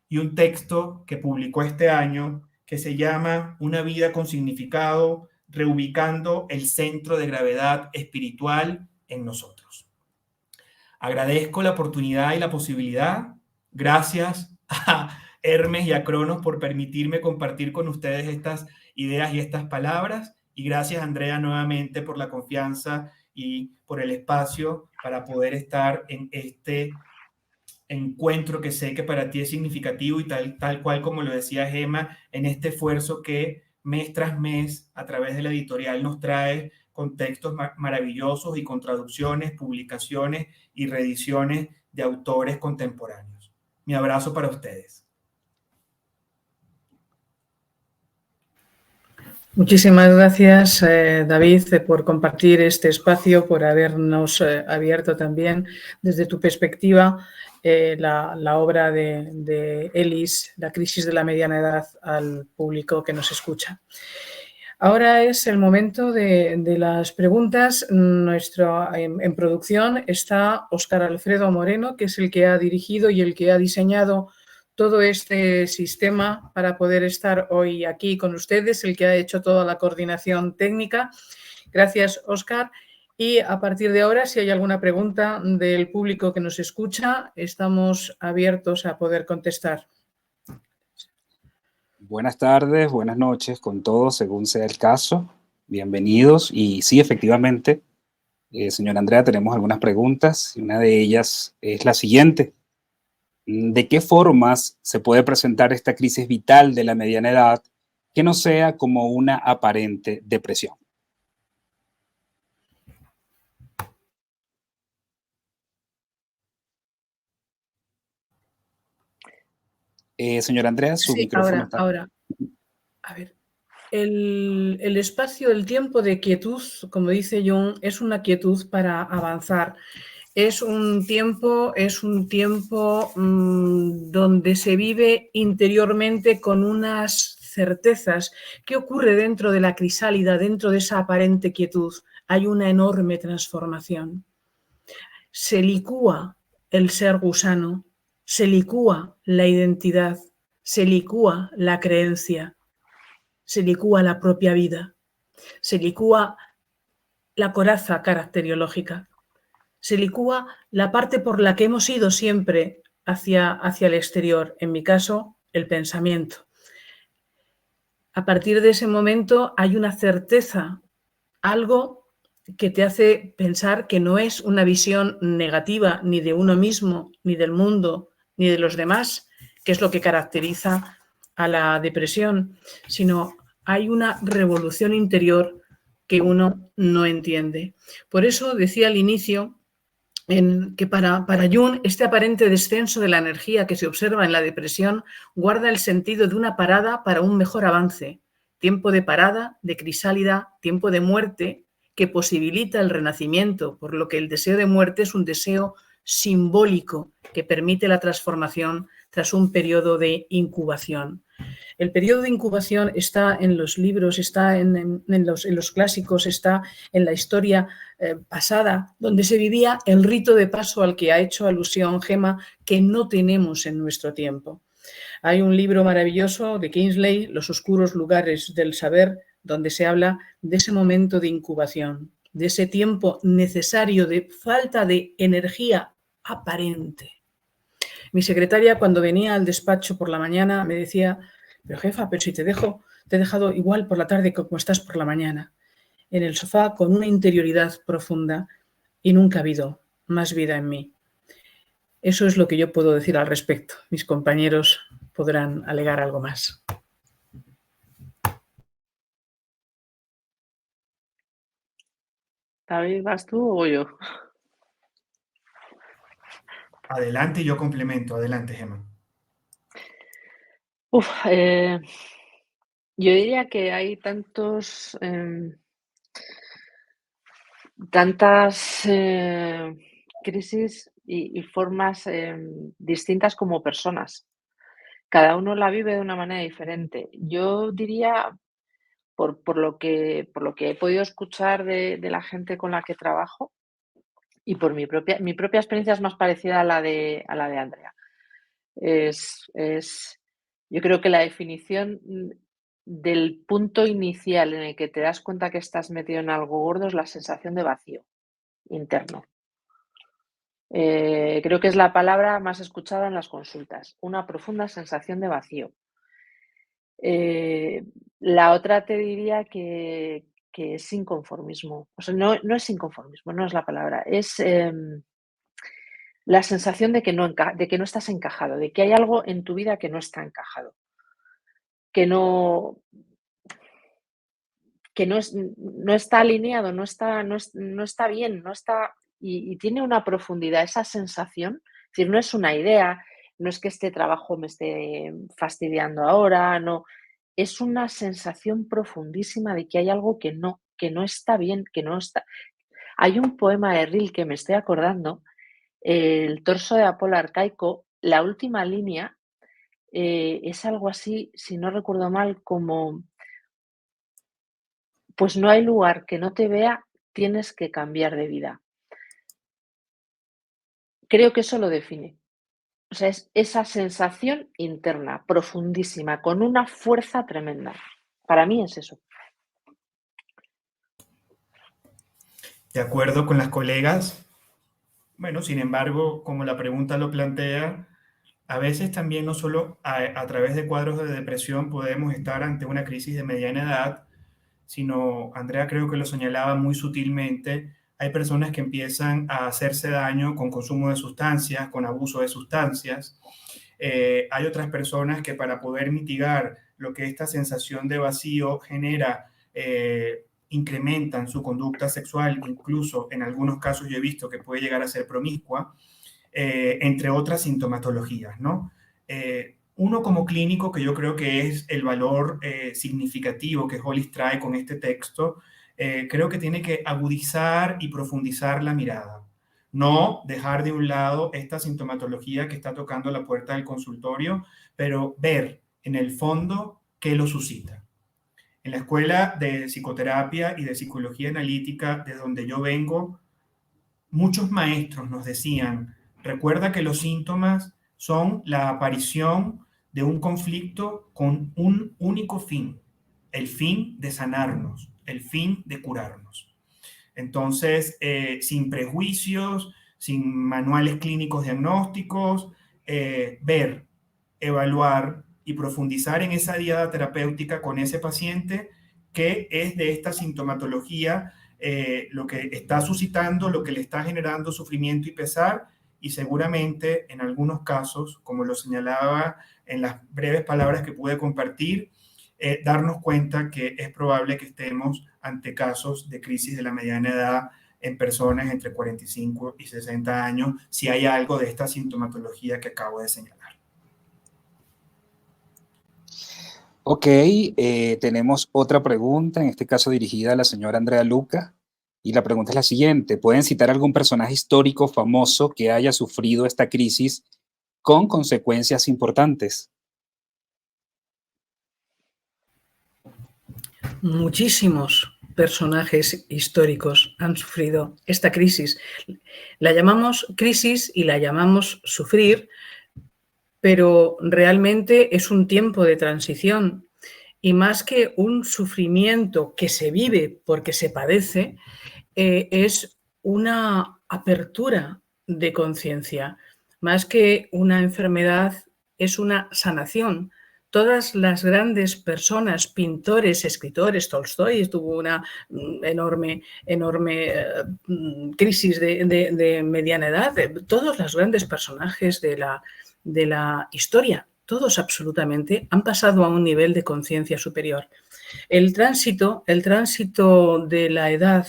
y un texto que publicó este año que se llama Una vida con significado, reubicando el centro de gravedad espiritual en nosotros. Agradezco la oportunidad y la posibilidad. Gracias a Hermes y a Cronos por permitirme compartir con ustedes estas ideas y estas palabras. Y gracias, Andrea, nuevamente por la confianza y por el espacio para poder estar en este encuentro que sé que para ti es significativo y tal cual como lo decía Gema, en este esfuerzo que mes tras mes a través de la editorial nos trae con textos maravillosos y con traducciones, publicaciones y reediciones de autores contemporáneos. Mi abrazo para ustedes. Muchísimas gracias, David, por compartir este espacio, por habernos abierto también desde tu perspectiva la obra de Ellis, La crisis de la mediana edad, al público que nos escucha. Ahora es el momento de las preguntas. En producción está Óscar Alfredo Moreno, que es el que ha dirigido y el que ha diseñado todo este sistema para poder estar hoy aquí con ustedes, el que ha hecho toda la coordinación técnica. Gracias, Óscar. Y a partir de ahora, si hay alguna pregunta del público que nos escucha, estamos abiertos a poder contestar. Buenas tardes, buenas noches con todos, según sea el caso. Bienvenidos. Y sí, efectivamente, señora Andrea, tenemos algunas preguntas y una de ellas es la siguiente. ¿De qué formas se puede presentar esta crisis vital de la mediana edad que no sea como una aparente depresión? Señora Andrea, su micrófono está. Ahora. A ver, el espacio, el tiempo de quietud, como dice Jung, es una quietud para avanzar. Es un tiempo donde se vive interiormente con unas certezas. ¿Qué ocurre dentro de la crisálida, dentro de esa aparente quietud? Hay una enorme transformación. Se licúa el ser gusano, se licúa la identidad, se licúa la creencia, se licúa la propia vida, se licúa la coraza caracteriológica, se licúa la parte por la que hemos ido siempre hacia el exterior, en mi caso, el pensamiento. A partir de ese momento hay una certeza, algo que te hace pensar que no es una visión negativa ni de uno mismo, ni del mundo, ni de los demás, que es lo que caracteriza a la depresión, sino hay una revolución interior que uno no entiende. Por eso decía al inicio que para Jung este aparente descenso de la energía que se observa en la depresión guarda el sentido de una parada para un mejor avance, tiempo de parada, de crisálida, tiempo de muerte que posibilita el renacimiento, por lo que el deseo de muerte es un deseo simbólico que permite la transformación tras un periodo de incubación. El periodo de incubación está en los libros, está en los clásicos, está en la historia pasada, donde se vivía el rito de paso al que ha hecho alusión Gema, que no tenemos en nuestro tiempo. Hay un libro maravilloso de Kingsley, Los oscuros lugares del saber, donde se habla de ese momento de incubación, de ese tiempo necesario de falta de energía aparente. Mi secretaria, cuando venía al despacho por la mañana, me decía: pero jefa, pero si te he dejado igual por la tarde como estás por la mañana, en el sofá con una interioridad profunda, y nunca ha habido más vida en mí. Eso es lo que yo puedo decir al respecto. Mis compañeros podrán alegar algo más. David, ¿vas tú o yo? Adelante, yo complemento. Adelante, Gema. Yo diría que hay tantas crisis y formas distintas como personas. Cada uno la vive de una manera diferente. Yo diría, por lo que he podido escuchar de la gente con la que trabajo y por mi propia experiencia es más parecida a la de Andrea. Yo creo que la definición del punto inicial en el que te das cuenta que estás metido en algo gordo es la sensación de vacío interno. Creo que es la palabra más escuchada en las consultas, una profunda sensación de vacío. La otra te diría que es inconformismo. O sea, no es inconformismo, no es la palabra. Es la sensación de que no estás encajado, de que hay algo en tu vida que no está encajado, que no, no está alineado, no está bien, no está, y tiene una profundidad esa sensación, es decir, no es una idea, no es que este trabajo me esté fastidiando ahora, no, es una sensación profundísima de que hay algo que no está bien, que no está. Hay un poema de Rilke que me estoy acordando, el torso de Apolo arcaico, la última línea es algo así, si no recuerdo mal, como: pues no hay lugar que no te vea, tienes que cambiar de vida. Creo que eso lo define. O sea, es esa sensación interna, profundísima, con una fuerza tremenda. Para mí es eso. De acuerdo con las colegas. Bueno, sin embargo, como la pregunta lo plantea, a veces también no solo a través de cuadros de depresión podemos estar ante una crisis de mediana edad, sino, Andrea creo que lo señalaba muy sutilmente, hay personas que empiezan a hacerse daño con consumo de sustancias, con abuso de sustancias. Hay otras personas que para poder mitigar lo que esta sensación de vacío genera, incrementan su conducta sexual, incluso en algunos casos yo he visto que puede llegar a ser promiscua, entre otras sintomatologías, ¿no? Uno como clínico, que yo creo que es el valor significativo que Hollis trae con este texto, creo que tiene que agudizar y profundizar la mirada. No dejar de un lado esta sintomatología que está tocando la puerta del consultorio, pero ver en el fondo qué lo suscita. En la escuela de psicoterapia y de psicología analítica, de donde yo vengo, muchos maestros nos decían, recuerda que los síntomas son la aparición de un conflicto con un único fin, el fin de sanarnos, el fin de curarnos. Entonces, sin prejuicios, sin manuales clínicos diagnósticos, ver, evaluar y profundizar en esa diada terapéutica con ese paciente que es de esta sintomatología, lo que está suscitando, lo que le está generando sufrimiento y pesar, y seguramente en algunos casos, como lo señalaba en las breves palabras que pude compartir, darnos cuenta que es probable que estemos ante casos de crisis de la mediana edad en personas entre 45 y 60 años, si hay algo de esta sintomatología que acabo de señalar. Ok, tenemos otra pregunta, en este caso dirigida a la señora Andrea Luca, y la pregunta es la siguiente: ¿pueden citar algún personaje histórico famoso que haya sufrido esta crisis con consecuencias importantes? Muchísimos personajes históricos han sufrido esta crisis. La llamamos crisis y la llamamos sufrir, pero realmente es un tiempo de transición y más que un sufrimiento que se vive porque se padece, es una apertura de conciencia. Más que una enfermedad, es una sanación. Todas las grandes personas, pintores, escritores, Tolstoy tuvo una enorme crisis de mediana edad. Todos los grandes personajes de la historia, todos absolutamente, han pasado a un nivel de conciencia superior. El tránsito de la edad,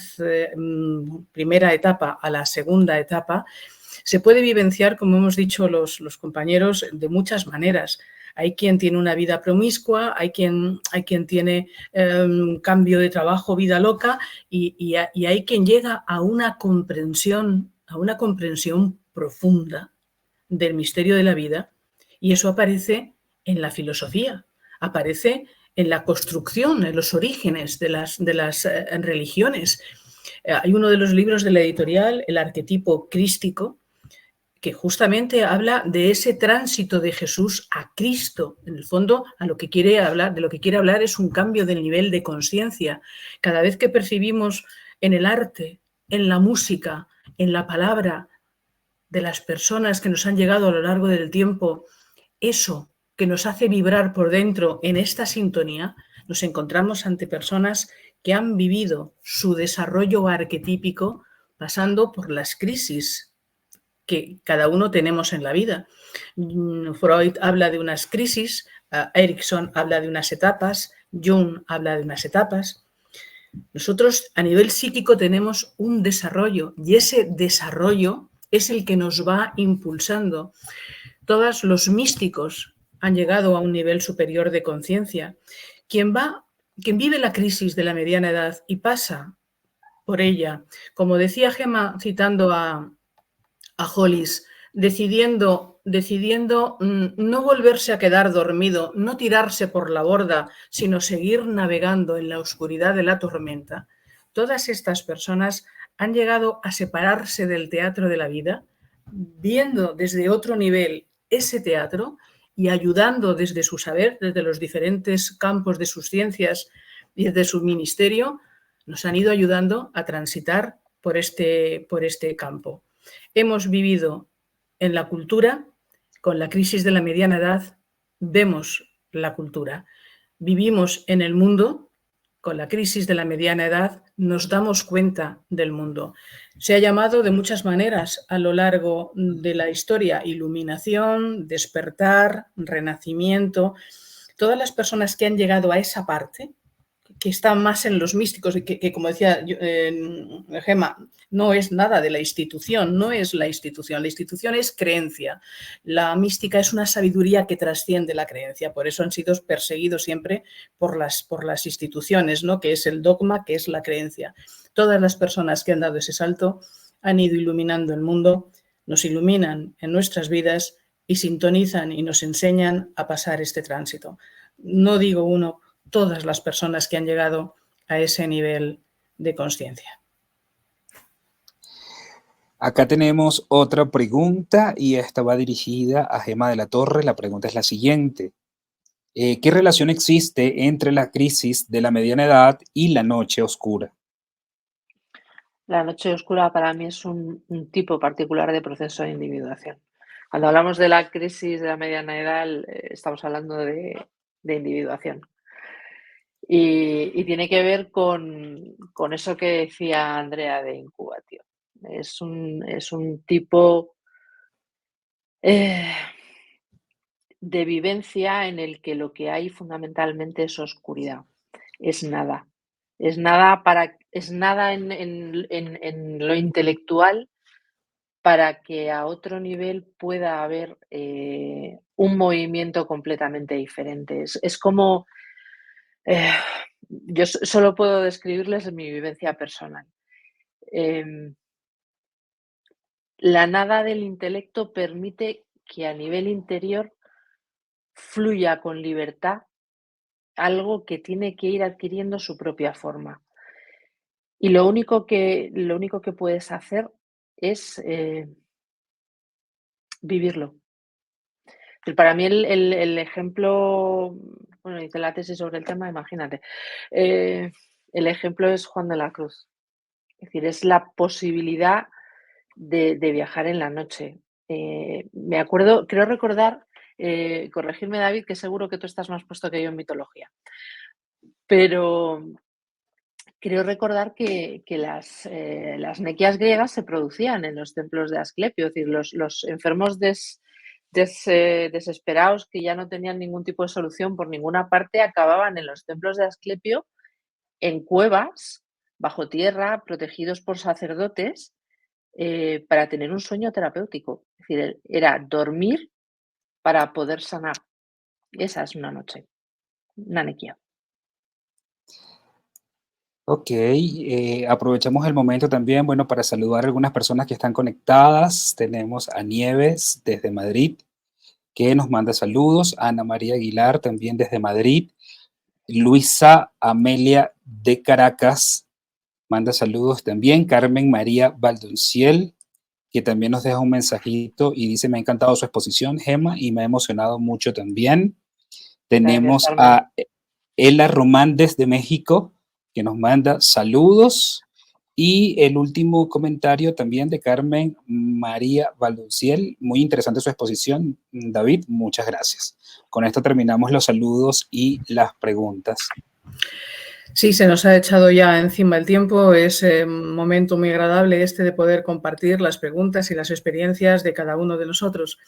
primera etapa a la segunda etapa, se puede vivenciar, como hemos dicho los compañeros, de muchas maneras. Hay quien tiene una vida promiscua, hay quien tiene cambio de trabajo, vida loca, y hay quien llega a una comprensión profunda del misterio de la vida, y eso aparece en la filosofía, aparece en la construcción, en los orígenes de las religiones. Hay uno de los libros de la editorial, El arquetipo crístico, que justamente habla de ese tránsito de Jesús a Cristo. En el fondo, de lo que quiere hablar es un cambio del nivel de conciencia. Cada vez que percibimos en el arte, en la música, en la palabra de las personas que nos han llegado a lo largo del tiempo, eso que nos hace vibrar por dentro en esta sintonía, nos encontramos ante personas que han vivido su desarrollo arquetípico pasando por las crisis que cada uno tenemos en la vida. Freud habla de unas crisis, Erikson habla de unas etapas, Jung habla de unas etapas. Nosotros a nivel psíquico tenemos un desarrollo y ese desarrollo es el que nos va impulsando. Todos los místicos han llegado a un nivel superior de conciencia. Quien vive la crisis de la mediana edad y pasa por ella, como decía Gemma citando a Hollis, decidiendo no volverse a quedar dormido, no tirarse por la borda, sino seguir navegando en la oscuridad de la tormenta, todas estas personas han llegado a separarse del teatro de la vida, viendo desde otro nivel ese teatro y ayudando desde su saber, desde los diferentes campos de sus ciencias y desde su ministerio, nos han ido ayudando a transitar por este campo. Hemos vivido en la cultura, con la crisis de la mediana edad, vemos la cultura. Vivimos en el mundo, con la crisis de la mediana edad, nos damos cuenta del mundo. Se ha llamado de muchas maneras a lo largo de la historia: iluminación, despertar, renacimiento. Todas las personas que han llegado a esa parte, que están más en los místicos, que como decía Gemma, no es nada de la institución, no es la institución es creencia. La mística es una sabiduría que trasciende la creencia, por eso han sido perseguidos siempre por las instituciones, ¿no? Que es el dogma, que es la creencia. Todas las personas que han dado ese salto han ido iluminando el mundo, nos iluminan en nuestras vidas y sintonizan y nos enseñan a pasar este tránsito. No digo uno, todas las personas que han llegado a ese nivel de conciencia. Acá tenemos otra pregunta y esta va dirigida a Gemma de la Torre. La pregunta es la siguiente. ¿Qué relación existe entre la crisis de la mediana edad y la noche oscura? La noche oscura para mí es un tipo particular de proceso de individuación. Cuando hablamos de la crisis de la mediana edad, estamos hablando de individuación. Y tiene que ver con eso que decía Andrea de incubación. Es un tipo de vivencia en el que lo que hay fundamentalmente es oscuridad, es nada. Es nada en lo intelectual para que a otro nivel pueda haber un movimiento completamente diferente. Es como... yo solo puedo describirles mi vivencia personal. La nada del intelecto permite que a nivel interior fluya con libertad algo que tiene que ir adquiriendo su propia forma. Y lo único que puedes hacer es vivirlo. Pero para mí el ejemplo, bueno, hice la tesis sobre el tema, imagínate. El ejemplo es Juan de la Cruz. Es decir, es la posibilidad de viajar en la noche. Me acuerdo, creo recordar, corregirme David, que seguro que tú estás más puesto que yo en mitología, pero creo recordar que las nequias griegas se producían en los templos de Asclepio, es decir, los enfermos desesperados que ya no tenían ningún tipo de solución por ninguna parte acababan en los templos de Asclepio, en cuevas, bajo tierra, protegidos por sacerdotes, para tener un sueño terapéutico. Es decir, era dormir para poder sanar. Esa es una noche, una nequia. Ok, aprovechamos el momento también, bueno, para saludar a algunas personas que están conectadas. Tenemos a Nieves desde Madrid, que nos manda saludos. Ana María Aguilar también desde Madrid. Luisa Amelia de Caracas manda saludos también. Carmen María Valdonciel, que también nos deja un mensajito y dice: me ha encantado su exposición, Gemma, y me ha emocionado mucho también. Tenemos a Ela Román desde México, que nos manda saludos. Y el último comentario también de Carmen María Valdonciel. Muy interesante su exposición, David. Muchas gracias. Con esto terminamos los saludos y las preguntas. Sí, se nos ha echado ya encima el tiempo. Es un momento muy agradable este de poder compartir las preguntas y las experiencias de cada uno de nosotros.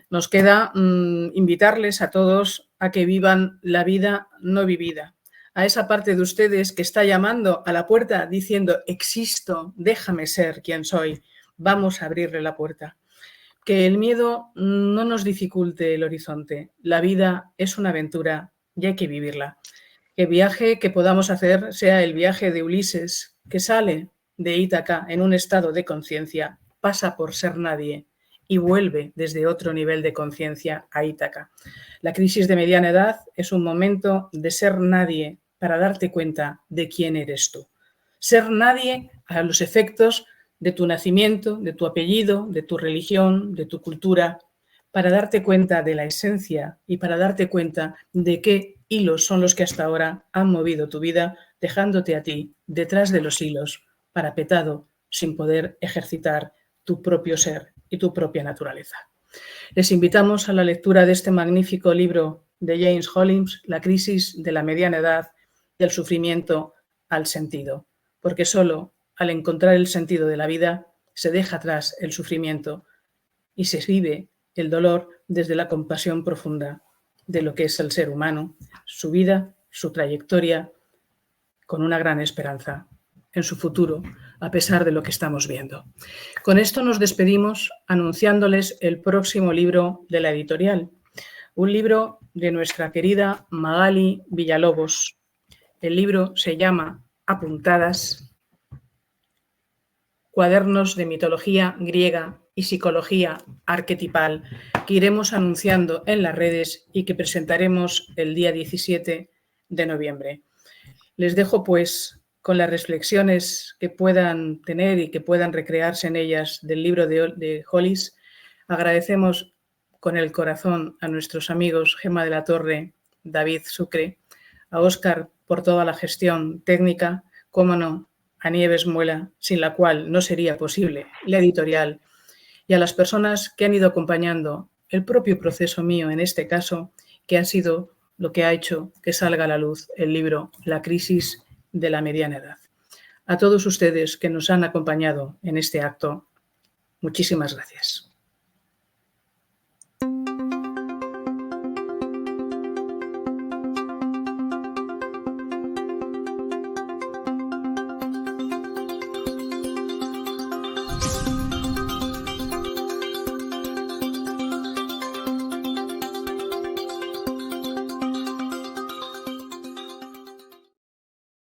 Nos queda invitarles a todos a que vivan la vida no vivida. A esa parte de ustedes que está llamando a la puerta diciendo: existo, déjame ser quien soy, vamos a abrirle la puerta. Que el miedo no nos dificulte el horizonte. La vida es una aventura y hay que vivirla. Que el viaje que podamos hacer sea el viaje de Ulises, que sale de Ítaca en un estado de conciencia, pasa por ser nadie y vuelve desde otro nivel de conciencia a Ítaca. La crisis de mediana edad es un momento de ser nadie para darte cuenta de quién eres tú. Ser nadie a los efectos de tu nacimiento, de tu apellido, de tu religión, de tu cultura, para darte cuenta de la esencia y para darte cuenta de qué hilos son los que hasta ahora han movido tu vida, dejándote a ti detrás de los hilos, parapetado, sin poder ejercitar tu propio ser y tu propia naturaleza. Les invitamos a la lectura de este magnífico libro de James Hollis, La crisis de la mediana edad, del sufrimiento al sentido, porque solo al encontrar el sentido de la vida se deja atrás el sufrimiento y se vive el dolor desde la compasión profunda de lo que es el ser humano, su vida, su trayectoria, con una gran esperanza en su futuro, a pesar de lo que estamos viendo. Con esto nos despedimos anunciándoles el próximo libro de la editorial, un libro de nuestra querida Magali Villalobos. El libro se llama Apuntadas, cuadernos de mitología griega y psicología arquetipal, que iremos anunciando en las redes y que presentaremos el día 17 de noviembre. Les dejo pues con las reflexiones que puedan tener y que puedan recrearse en ellas del libro de Hollis. Agradecemos con el corazón a nuestros amigos Gemma de la Torre, David Sucre, a Óscar por toda la gestión técnica, cómo no, a Nieves Muela, sin la cual no sería posible la editorial, y a las personas que han ido acompañando el propio proceso mío en este caso, que ha sido lo que ha hecho que salga a la luz el libro La crisis de la mediana edad. A todos ustedes que nos han acompañado en este acto, muchísimas gracias.